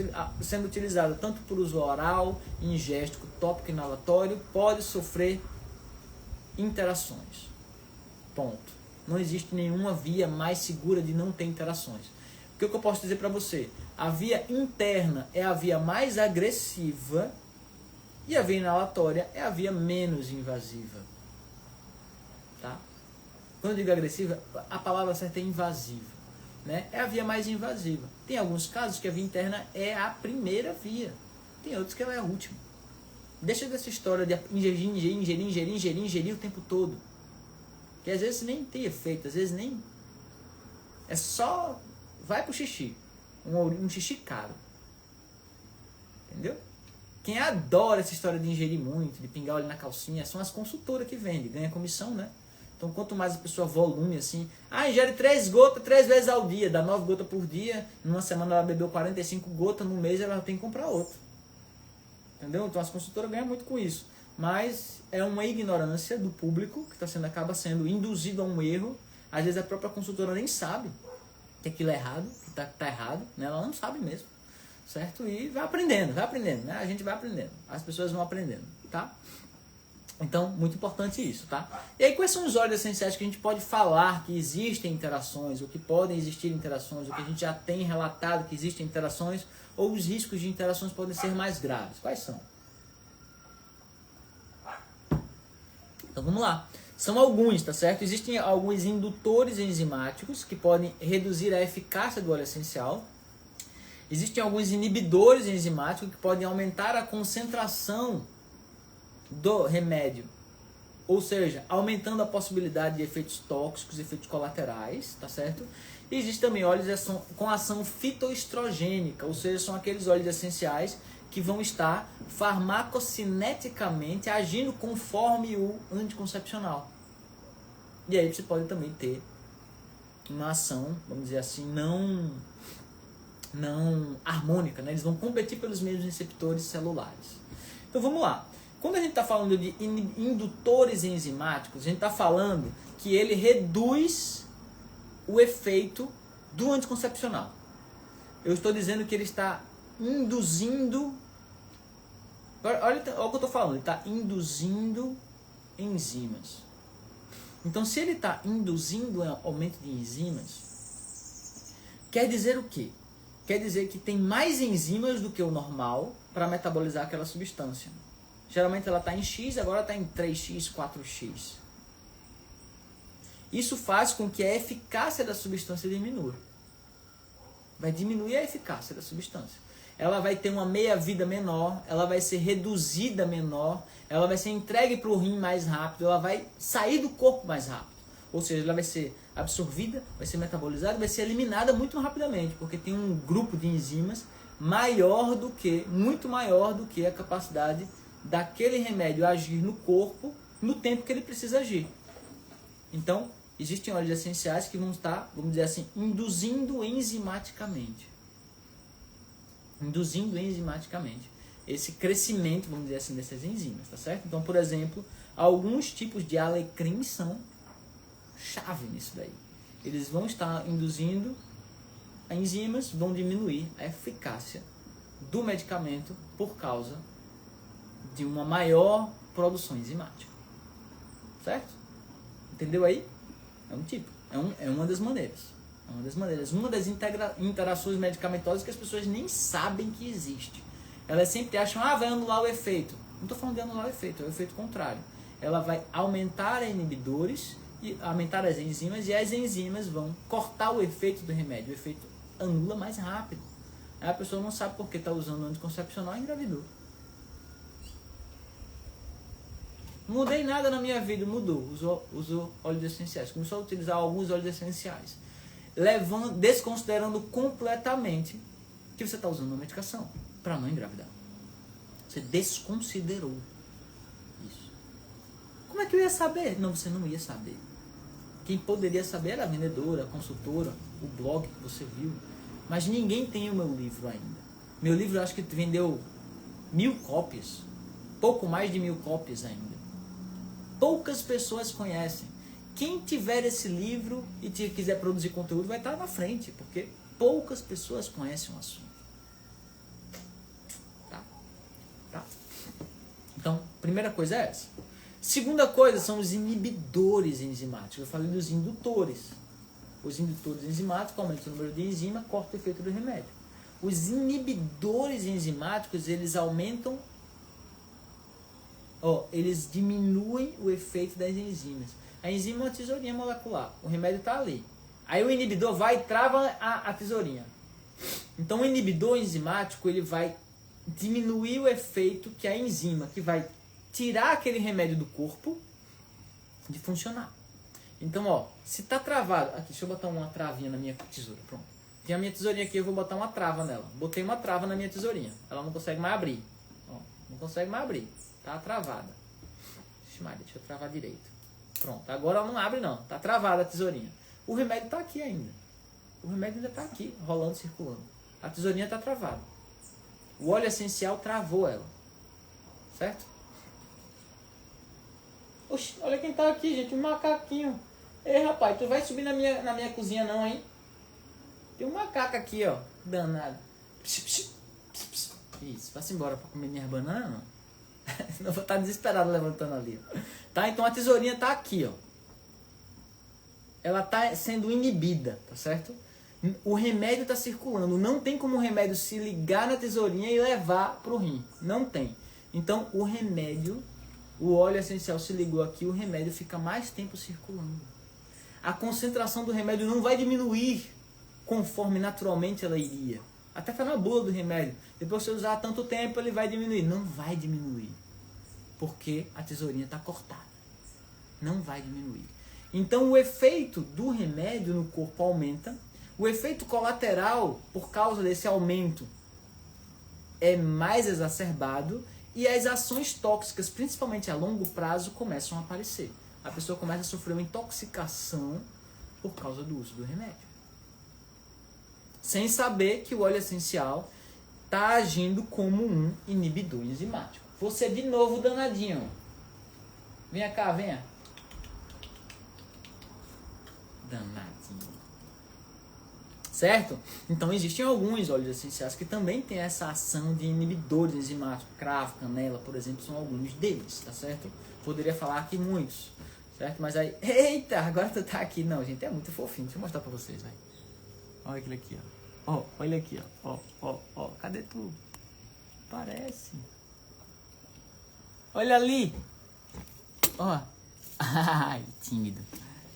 sendo utilizada tanto por uso oral, ingéstico, tópico e inalatório, pode sofrer interações. Ponto. Não existe nenhuma via mais segura de não ter interações. O que eu posso dizer para você? A via interna é a via mais agressiva e a via inalatória é a via menos invasiva. Tá? Quando eu digo agressiva, a palavra certa é invasiva. Né? É a via mais invasiva. Tem alguns casos que a via interna é a primeira via. Tem outros que ela é a última. Deixa dessa história de ingerir o tempo todo. Que às vezes nem tem efeito, às vezes nem... É só... Vai pro xixi. Um xixi caro. Entendeu? Quem adora essa história de ingerir muito, de pingar óleo na calcinha, são as consultoras que vendem. Ganha comissão, né? Então, quanto mais a pessoa volume, assim... ingere 3 gotas 3 vezes ao dia. Dá 9 gotas por dia. Numa semana ela bebeu 45 gotas. No mês ela tem que comprar outro. Entendeu? Então, as consultoras ganham muito com isso. Mas é uma ignorância do público que acaba sendo induzido a um erro. Às vezes a própria consultora nem sabe que aquilo é errado, que tá errado. Né? Ela não sabe mesmo. Certo? E vai aprendendo, né? A gente vai aprendendo. As pessoas vão aprendendo, tá? Então, muito importante isso, tá? E aí, quais são os óleos essenciais que a gente pode falar que existem interações, ou que podem existir interações, ou que a gente já tem relatado que existem interações, ou os riscos de interações podem ser mais graves? Quais são? Então, vamos lá. São alguns, tá certo? Existem alguns indutores enzimáticos que podem reduzir a eficácia do óleo essencial. Existem alguns inibidores enzimáticos que podem aumentar a concentração do remédio, ou seja, aumentando a possibilidade de efeitos tóxicos, efeitos colaterais, tá certo? E existem também óleos com ação fitoestrogênica, ou seja, são aqueles óleos essenciais que vão estar farmacocineticamente agindo conforme o anticoncepcional. E aí você pode também ter uma ação, vamos dizer assim, não harmônica, né? Eles vão competir pelos mesmos receptores celulares. Então vamos lá. Quando a gente está falando de indutores enzimáticos, a gente está falando que ele reduz o efeito do anticoncepcional. Eu estou dizendo que ele está induzindo... Olha o que eu estou falando, ele está induzindo enzimas. Então, se ele está induzindo aumento de enzimas, quer dizer o quê? Quer dizer que tem mais enzimas do que o normal para metabolizar aquela substância. Geralmente ela está em X, agora está em 3X, 4X. Isso faz com que a eficácia da substância diminua. Vai diminuir a eficácia da substância. Ela vai ter uma meia-vida menor, ela vai ser reduzida menor, ela vai ser entregue para o rim mais rápido, ela vai sair do corpo mais rápido. Ou seja, ela vai ser absorvida, vai ser metabolizada, vai ser eliminada muito rapidamente, porque tem um grupo de enzimas muito maior do que a capacidade daquele remédio agir no corpo no tempo que ele precisa agir. Então, existem óleos essenciais que vão estar, vamos dizer assim, induzindo enzimaticamente esse crescimento, vamos dizer assim, dessas enzimas, tá certo? Então, por exemplo, alguns tipos de alecrim são chave nisso daí. Eles vão estar induzindo enzimas, vão diminuir a eficácia do medicamento por causa de uma maior produção enzimática. Certo? Entendeu aí? É um tipo. É uma das maneiras. Uma das interações medicamentosas que as pessoas nem sabem que existe. Elas sempre acham, vai anular o efeito. Não estou falando de anular o efeito, é o efeito contrário. Ela vai aumentar inibidores, e aumentar as enzimas, e as enzimas vão cortar o efeito do remédio. O efeito anula mais rápido. Aí a pessoa não sabe por que está usando anticoncepcional e engravidou. Não mudei nada na minha vida, mudou. Usou óleos essenciais. Começou a utilizar alguns óleos essenciais. Desconsiderando completamente que você está usando uma medicação para não engravidar. Você desconsiderou isso. Como é que eu ia saber? Não, você não ia saber. Quem poderia saber era a vendedora, a consultora, o blog que você viu. Mas ninguém tem o meu livro ainda. Meu livro eu acho que vendeu 1000 cópias. Pouco mais de 1000 cópias ainda. Poucas pessoas conhecem. Quem tiver esse livro e quiser produzir conteúdo vai estar na frente, porque poucas pessoas conhecem o assunto. Tá? Então, primeira coisa é essa. Segunda coisa são os inibidores enzimáticos. Eu falei dos indutores. Os indutores enzimáticos aumentam o número de enzima, cortam o efeito do remédio. Os inibidores enzimáticos, eles aumentam, eles diminuem o efeito das enzimas. A enzima é uma tesourinha molecular. O remédio está ali. Aí o inibidor vai e trava a tesourinha. Então o inibidor enzimático, ele vai diminuir o efeito que a enzima, que vai tirar aquele remédio do corpo de funcionar. Então, se está travado... Aqui, deixa eu botar uma travinha na minha tesoura. Pronto. Tem a minha tesourinha aqui, eu vou botar uma trava nela. Botei uma trava na minha tesourinha. Ela não consegue mais abrir. Não consegue mais abrir. Tá travada. Deixa eu travar direito. Pronto. Agora ela não abre não. Tá travada a tesourinha. O remédio tá aqui ainda. O remédio ainda tá aqui, rolando, circulando. A tesourinha tá travada. O óleo essencial travou ela. Certo? Oxi, olha quem tá aqui, gente. Um macaquinho. Ei, rapaz, tu vai subir na minha cozinha não, hein? Tem um macaco aqui, ó. Danado. Isso, vai-se embora pra comer minhas bananas. Senão eu vou estar desesperado levantando ali. Tá? Então a tesourinha tá aqui, ó. Ela tá sendo inibida, tá certo? O remédio tá circulando. Não tem como o remédio se ligar na tesourinha e levar pro rim. Não tem. Então o remédio, o óleo essencial se ligou aqui, o remédio fica mais tempo circulando. A concentração do remédio não vai diminuir conforme naturalmente ela iria. Até tá na bula do remédio. Depois que você usar tanto tempo, ele vai diminuir. Não vai diminuir. Porque a tesourinha está cortada. Não vai diminuir. Então o efeito do remédio no corpo aumenta. O efeito colateral, por causa desse aumento, é mais exacerbado. E as ações tóxicas, principalmente a longo prazo, começam a aparecer. A pessoa começa a sofrer uma intoxicação por causa do uso do remédio. Sem saber que o óleo essencial está agindo como um inibidor enzimático. Você de novo, danadinho. Venha cá, venha. Danadinho. Certo? Então existem alguns óleos essenciais que também têm essa ação de inibidores enzimáticos. Cravo, canela, por exemplo, são alguns deles, tá certo? Poderia falar aqui muitos, certo? Mas aí, eita, agora tu tá aqui. Não, gente, é muito fofinho. Deixa eu mostrar pra vocês, velho. Olha aquele aqui, ó. Olha aqui, ó. Cadê tu? Parece. Olha ali. Ó. Ai, tímido.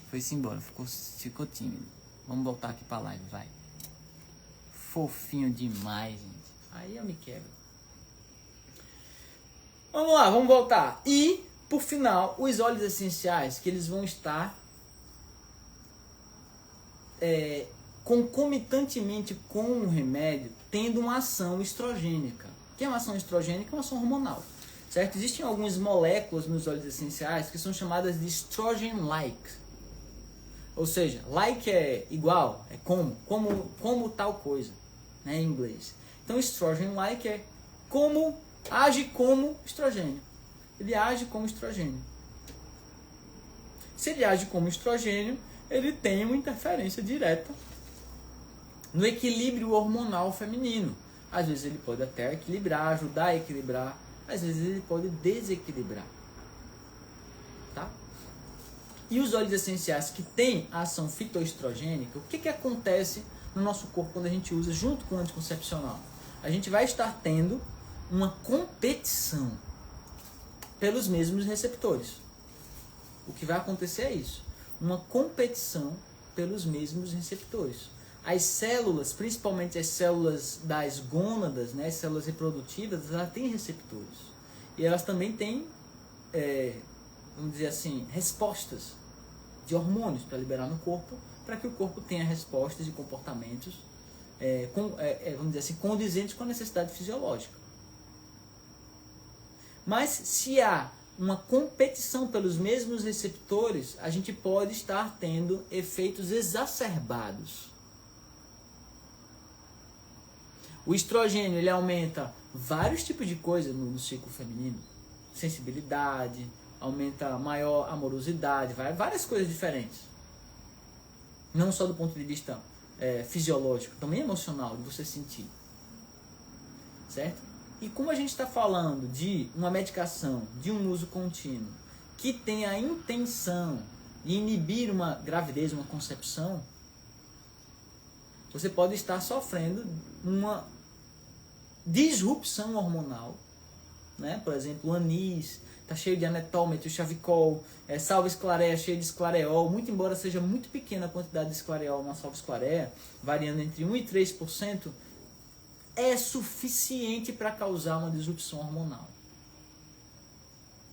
Foi-se embora, ficou tímido. Vamos voltar aqui pra live, vai. Fofinho demais, gente. Aí eu me quebro. Vamos lá, vamos voltar. E, por final, os óleos essenciais, que eles vão estar concomitantemente com o remédio, tendo uma ação estrogênica. O que é uma ação estrogênica? É uma ação hormonal. Certo? Existem algumas moléculas nos óleos essenciais que são chamadas de estrogen-like. Ou seja, like é igual, é como tal coisa, né, em inglês. Então, estrogen-like é age como estrogênio. Ele age como estrogênio. Se ele age como estrogênio, ele tem uma interferência direta no equilíbrio hormonal feminino. Às vezes ele pode até equilibrar, ajudar a equilibrar, às vezes ele pode desequilibrar. Tá? E os óleos essenciais que têm ação fitoestrogênica, o que acontece no nosso corpo quando a gente usa junto com o anticoncepcional? A gente vai estar tendo uma competição pelos mesmos receptores. O que vai acontecer é isso, uma competição pelos mesmos receptores. As células, principalmente as células das gônadas, né, as células reprodutivas, elas têm receptores. E elas também têm, vamos dizer assim, respostas de hormônios para liberar no corpo, para que o corpo tenha respostas e comportamentos, vamos dizer assim, condizentes com a necessidade fisiológica. Mas se há uma competição pelos mesmos receptores, a gente pode estar tendo efeitos exacerbados. O estrogênio, ele aumenta vários tipos de coisas no ciclo feminino. Sensibilidade, aumenta maior amorosidade, várias coisas diferentes. Não só do ponto de vista fisiológico, também emocional, de você sentir. Certo? E como a gente está falando de uma medicação, de um uso contínuo, que tem a intenção de inibir uma gravidez, uma concepção, você pode estar sofrendo uma disrupção hormonal, né? Por exemplo, o anis está cheio de anetol, metilchavicol, salva-esclareia cheio de esclareol, muito embora seja muito pequena a quantidade de esclareol na salva-esclareia, variando entre 1 e 3%, é suficiente para causar uma disrupção hormonal.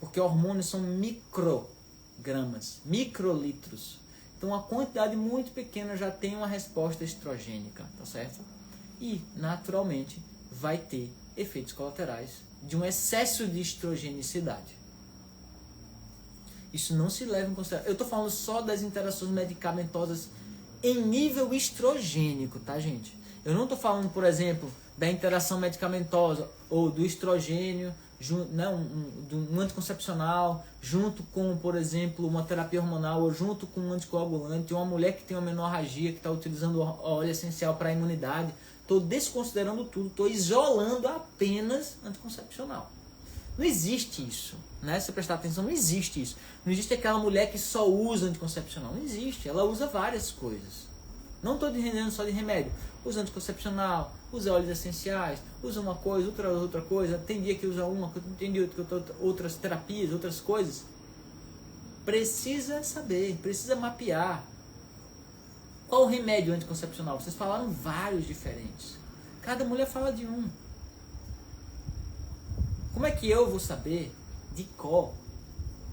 Porque hormônios são microgramas, microlitros. Então, uma quantidade muito pequena já tem uma resposta estrogênica, tá certo? E, naturalmente, vai ter efeitos colaterais de um excesso de estrogenicidade. Isso não se leva em consideração. Eu estou falando só das interações medicamentosas em nível estrogênico, tá, gente? Eu não estou falando, por exemplo, da interação medicamentosa ou do estrogênio, um anticoncepcional, junto com, por exemplo, uma terapia hormonal, ou junto com um anticoagulante, uma mulher que tem uma menorragia, que está utilizando óleo essencial para a imunidade. Estou desconsiderando tudo, estou isolando apenas anticoncepcional. Não existe isso, né? Se você prestar atenção, não existe isso. Não existe aquela mulher que só usa anticoncepcional. Não existe, ela usa várias coisas. Não estou dependendo só de remédio. Usa anticoncepcional, usa óleos essenciais, usa uma coisa, outra coisa. Tem dia que usa uma, tem dia que outras terapias, outras coisas. Precisa saber, precisa mapear. Qual o remédio anticoncepcional? Vocês falaram vários diferentes. Cada mulher fala de um. Como é que eu vou saber de cor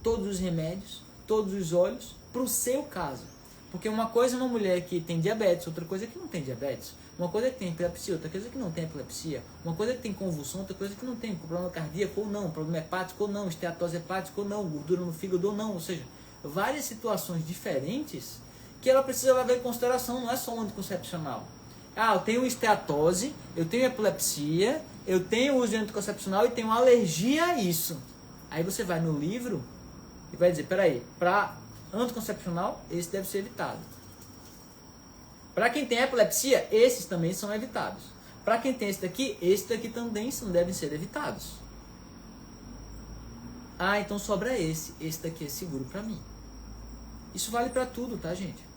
todos os remédios, todos os óleos, para o seu caso? Porque uma coisa é uma mulher que tem diabetes, outra coisa é que não tem diabetes. Uma coisa é que tem epilepsia, outra coisa é que não tem epilepsia. Uma coisa é que tem convulsão, outra coisa é que não tem problema cardíaco ou não, problema hepático ou não, esteatose hepática ou não, gordura no fígado ou não. Ou seja, várias situações diferentes que ela precisa levar em consideração, não é só um anticoncepcional. Ah, eu tenho esteatose, eu tenho epilepsia, eu tenho uso de anticoncepcional e tenho alergia a isso. Aí você vai no livro e vai dizer, peraí, para anticoncepcional, esse deve ser evitado. Para quem tem epilepsia, esses também são evitados. Para quem tem esse daqui também devem ser evitados. Ah, então sobra esse daqui é seguro para mim. Isso vale para tudo, tá, gente?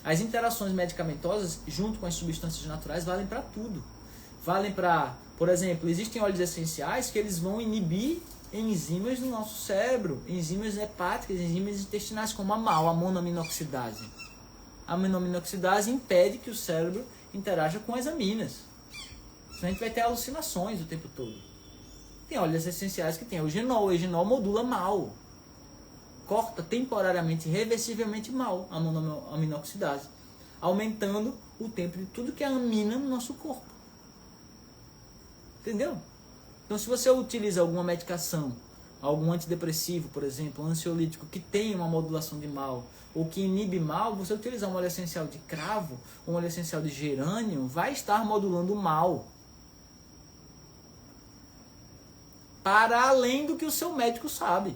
As interações medicamentosas, junto com as substâncias naturais, valem para tudo. Valem para, por exemplo, existem óleos essenciais que eles vão inibir enzimas no nosso cérebro, enzimas hepáticas, enzimas intestinais, como a MAO, a monoaminoxidase. A monoaminoxidase impede que o cérebro interaja com as aminas. Senão a gente vai ter alucinações o tempo todo. Tem óleos essenciais que tem o egenol modula MAO. Corta temporariamente, reversivelmente MAO, a monoaminoxidase, aumentando o tempo de tudo que é amina no nosso corpo. Entendeu? Então, se você utiliza alguma medicação, algum antidepressivo, por exemplo, um ansiolítico que tem uma modulação de mal, ou que inibe mal, você utilizar um óleo essencial de cravo, um óleo essencial de gerânio, vai estar modulando o mal. Para além do que o seu médico sabe.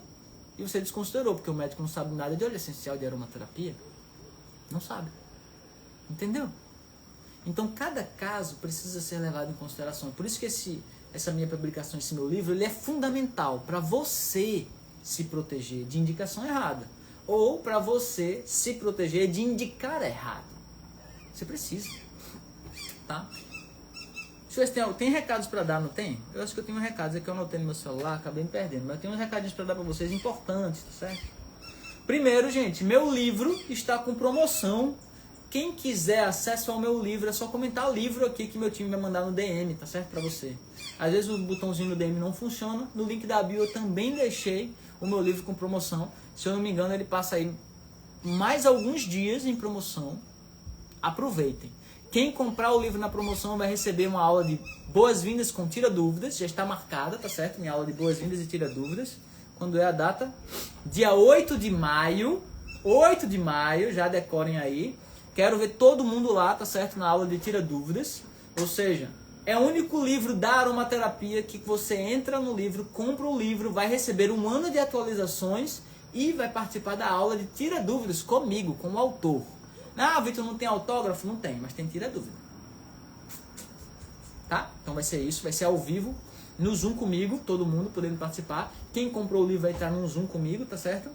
E você desconsiderou, porque o médico não sabe nada de óleo essencial de aromaterapia. Não sabe. Entendeu? Então, cada caso precisa ser levado em consideração. Por isso que essa minha publicação, esse meu livro, ele é fundamental para você se proteger de indicação errada. Ou para você se proteger de indicar errado. Você precisa. Tá? Deixa eu ver se tem recados para dar, não tem? Eu acho que eu tenho recados aqui que eu anotei no meu celular, acabei me perdendo. Mas eu tenho uns recadinhos para dar para vocês importantes, tá certo? Primeiro, gente, meu livro está com promoção. Quem quiser acesso ao meu livro, é só comentar livro aqui que meu time vai mandar no DM, tá certo? Para você. Às vezes o botãozinho no DM não funciona. No link da bio eu também deixei o meu livro com promoção. Se eu não me engano, ele passa aí mais alguns dias em promoção. Aproveitem. Quem comprar o livro na promoção vai receber uma aula de boas-vindas com tira-dúvidas. Já está marcada, tá certo? Minha aula de boas-vindas e tira-dúvidas. Quando é a data? Dia 8 de maio. 8 de maio, já decorem aí. Quero ver todo mundo lá, tá certo? Na aula de tira-dúvidas. Ou seja, é o único livro da aromaterapia que você entra no livro, compra o livro, vai receber um ano de atualizações e vai participar da aula de tira-dúvidas comigo, como autor. Ah, Vitor, não tem autógrafo? Não tem, mas tem tira-dúvida. Tá? Então vai ser isso, vai ser ao vivo, no Zoom comigo, todo mundo podendo participar. Quem comprou o livro vai estar no Zoom comigo, tá certo?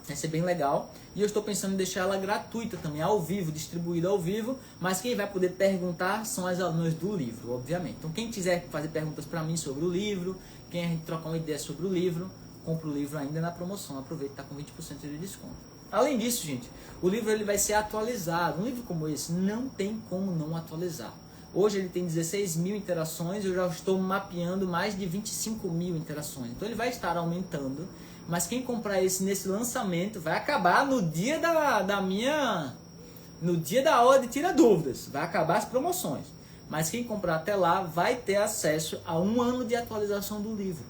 Vai ser bem legal. E eu estou pensando em deixar ela gratuita também, ao vivo, distribuída ao vivo. Mas quem vai poder perguntar são as alunas do livro, obviamente. Então quem quiser fazer perguntas para mim sobre o livro, quem a gente trocar uma ideia sobre o livro, compra o livro ainda na promoção. Aproveita, tá com 20% de desconto. Além disso, gente, o livro ele vai ser atualizado. Um livro como esse não tem como não atualizar. Hoje ele tem 16 mil interações, eu já estou mapeando mais de 25 mil interações. Então ele vai estar aumentando, mas quem comprar esse nesse lançamento vai acabar no dia no dia da aula de tira dúvidas. Vai acabar as promoções. Mas quem comprar até lá vai ter acesso a um ano de atualização do livro.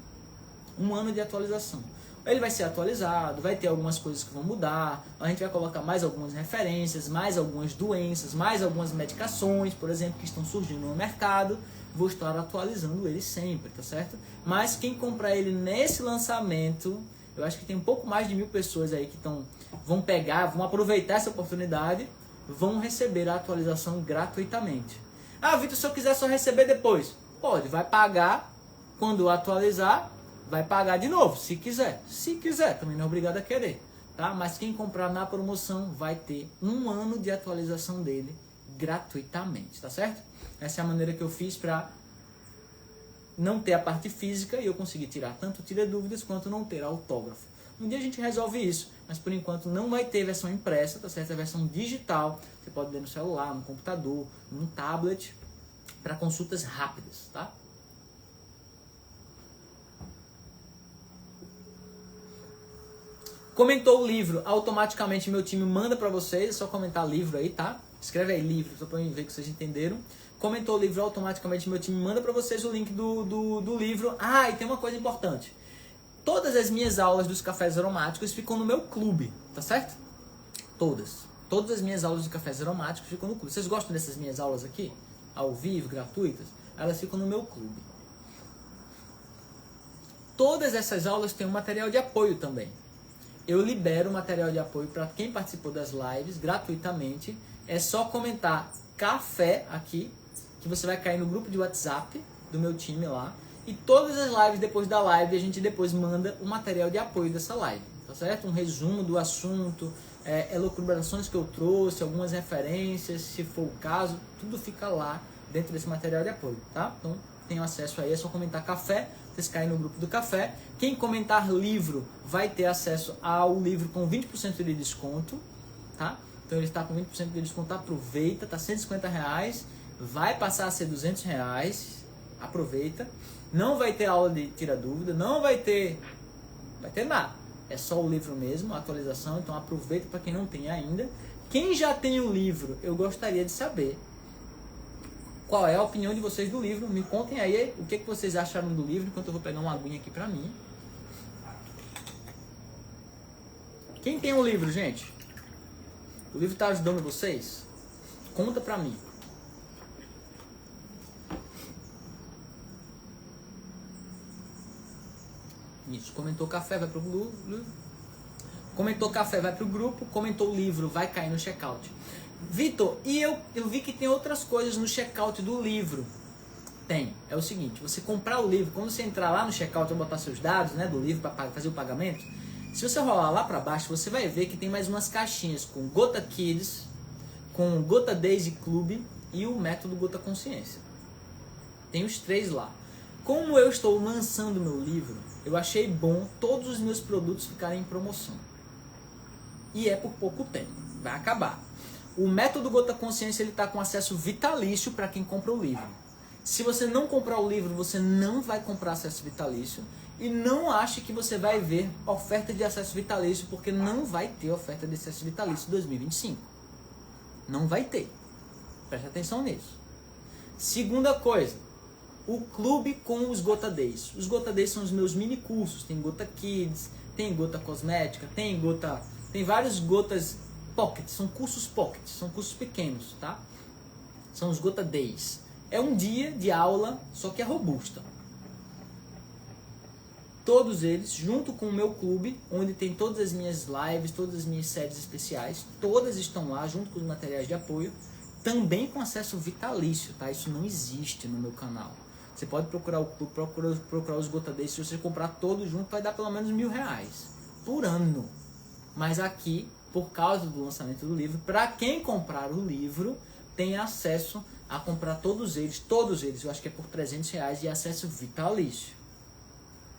Um ano de atualização. Ele vai ser atualizado, vai ter algumas coisas que vão mudar, a gente vai colocar mais algumas referências, mais algumas doenças, mais algumas medicações, por exemplo, que estão surgindo no mercado. Vou estar atualizando ele sempre, tá certo? Mas quem comprar ele nesse lançamento, eu acho que tem um pouco mais de 1000 pessoas aí que vão pegar, vão aproveitar essa oportunidade, vão receber a atualização gratuitamente. Ah, Vitor, se eu quiser só receber depois, pode, vai pagar quando atualizar. Vai pagar de novo, se quiser. Se quiser, também não é obrigado a querer. Tá? Mas quem comprar na promoção vai ter um ano de atualização dele gratuitamente, tá certo? Essa é a maneira que eu fiz para não ter a parte física e eu consegui tirar tanto tira dúvidas quanto não ter autógrafo. Um dia a gente resolve isso, mas por enquanto não vai ter versão impressa, tá certo? A versão digital, você pode ler no celular, no computador, no tablet, para consultas rápidas, tá? Comentou o livro, automaticamente meu time manda para vocês, é só comentar livro aí, tá? Escreve aí livro, só para eu ver que vocês entenderam. Comentou o livro, automaticamente meu time manda para vocês o link do livro. Ah, e tem uma coisa importante. Todas as minhas aulas dos cafés aromáticos ficam no meu clube, tá certo? Todas. Todas as minhas aulas de cafés aromáticos ficam no clube. Vocês gostam dessas minhas aulas aqui? Ao vivo, gratuitas? Elas ficam no meu clube. Todas essas aulas têm um material de apoio também. Eu libero material de apoio para quem participou das lives gratuitamente. É só comentar café aqui, que você vai cair no grupo de WhatsApp do meu time lá. E todas as lives depois da live, a gente depois manda o material de apoio dessa live, tá certo? Um resumo do assunto, elucubrações que eu trouxe, algumas referências, se for o caso, tudo fica lá dentro desse material de apoio, tá? Então, tem acesso aí, é só comentar café, vocês caem no grupo do café. Quem comentar livro vai ter acesso ao livro com 20% de desconto, tá? Então ele está com 20% de desconto, aproveita, tá R$150, vai passar a ser R$200, aproveita. Não vai ter aula de tira dúvida, não vai ter nada. É só o livro mesmo, a atualização, então aproveita para quem não tem ainda. Quem já tem o livro, eu gostaria de saber qual é a opinião de vocês do livro. Me contem aí o que vocês acharam do livro, enquanto eu vou pegar uma aguinha aqui pra mim. Quem tem um livro, gente? O livro tá ajudando vocês? Conta pra mim. Isso, comentou café, vai pro livro. Comentou café, vai pro grupo. Comentou livro, vai cair no checkout. Vitor, e eu vi que tem outras coisas no checkout do livro. Tem. É o seguinte, você comprar o livro, quando você entrar lá no checkout e botar seus dados, né, do livro para fazer o pagamento, se você rolar lá para baixo, você vai ver que tem mais umas caixinhas com Gota Kids, com Gota Daisy Club e o método Gota Consciência. Tem os 3 lá. Como eu estou lançando meu livro, eu achei bom todos os meus produtos ficarem em promoção. E é por pouco tempo. Vai acabar. O método Gota Consciência ele está com acesso vitalício para quem compra o livro. Se você não comprar o livro, você não vai comprar acesso vitalício. E não ache que você vai ver oferta de acesso vitalício, porque não vai ter oferta de acesso vitalício em 2025. Não vai ter. Preste atenção nisso. Segunda coisa, o clube com os Gota Days. Os Gota Days são os meus mini cursos. Tem Gota Kids, tem Gota Cosmética, tem vários Gotas Pocket. São cursos Pocket, são cursos pequenos, tá? São os Gota Days. É um dia de aula, só que é robusta. Todos eles, junto com o meu clube, onde tem todas as minhas lives, todas as minhas séries especiais, todas estão lá, junto com os materiais de apoio, também com acesso vitalício, tá? Isso não existe no meu canal. Você pode procurar o clube, procurar os Gota Days, se você comprar todos junto, vai dar pelo menos R$1.000 por ano. Mas aqui, por causa do lançamento do livro, para quem comprar o livro, tem acesso a comprar todos eles, eu acho que é por R$300 e acesso vitalício,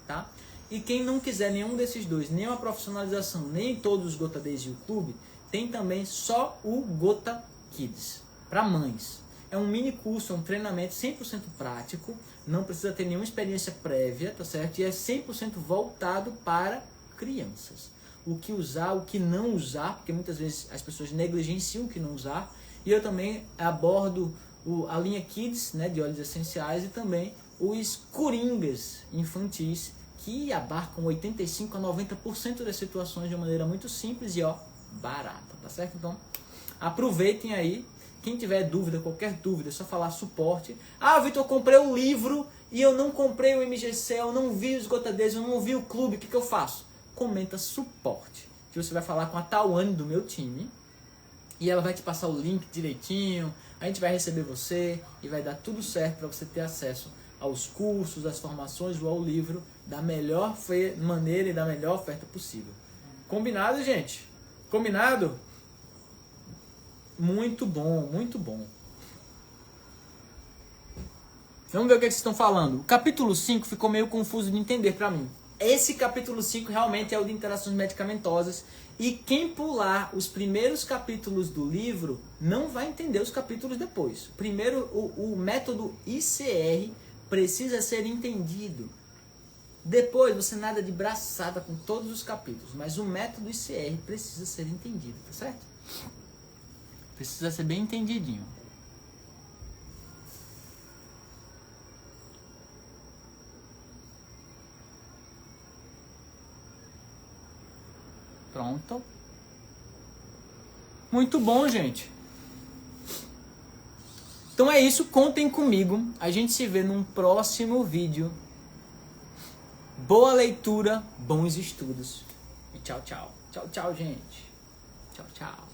tá? E quem não quiser nenhum desses dois, nem uma profissionalização, nem todos os Gota Days e o clube, tem também só o Gota Kids, para mães. É um mini curso, é um treinamento 100% prático, não precisa ter nenhuma experiência prévia, tá certo? E é 100% voltado para crianças. O que usar, o que não usar, porque muitas vezes as pessoas negligenciam o que não usar. E eu também abordo a linha Kids, né, de óleos essenciais, e também os coringas infantis, que abarcam 85% a 90% das situações de uma maneira muito simples e barata, tá certo? Então, aproveitem aí. Quem tiver dúvida, qualquer dúvida, é só falar suporte. Ah, Vitor, eu comprei o livro e eu não comprei o MGC, eu não vi os Gota Days, eu não vi o clube, o que eu faço? Comenta suporte, que você vai falar com a Tawane do meu time, e ela vai te passar o link direitinho, a gente vai receber você e vai dar tudo certo para você ter acesso aos cursos, às formações ou ao livro da melhor maneira e da melhor oferta possível. Combinado, gente? Combinado? Muito bom, muito bom. Vamos ver o que vocês estão falando. O capítulo 5 ficou meio confuso de entender para mim. Esse capítulo 5 realmente é o de interações medicamentosas. E quem pular os primeiros capítulos do livro não vai entender os capítulos depois. Primeiro, o método ICR precisa ser entendido. Depois você nada de braçada com todos os capítulos. Mas o método ICR precisa ser entendido, tá certo? Precisa ser bem entendidinho. Pronto. Muito bom, gente. Então é isso, contem comigo. A gente se vê num próximo vídeo. Boa leitura, bons estudos. E tchau, tchau. Tchau, tchau, gente. Tchau, tchau.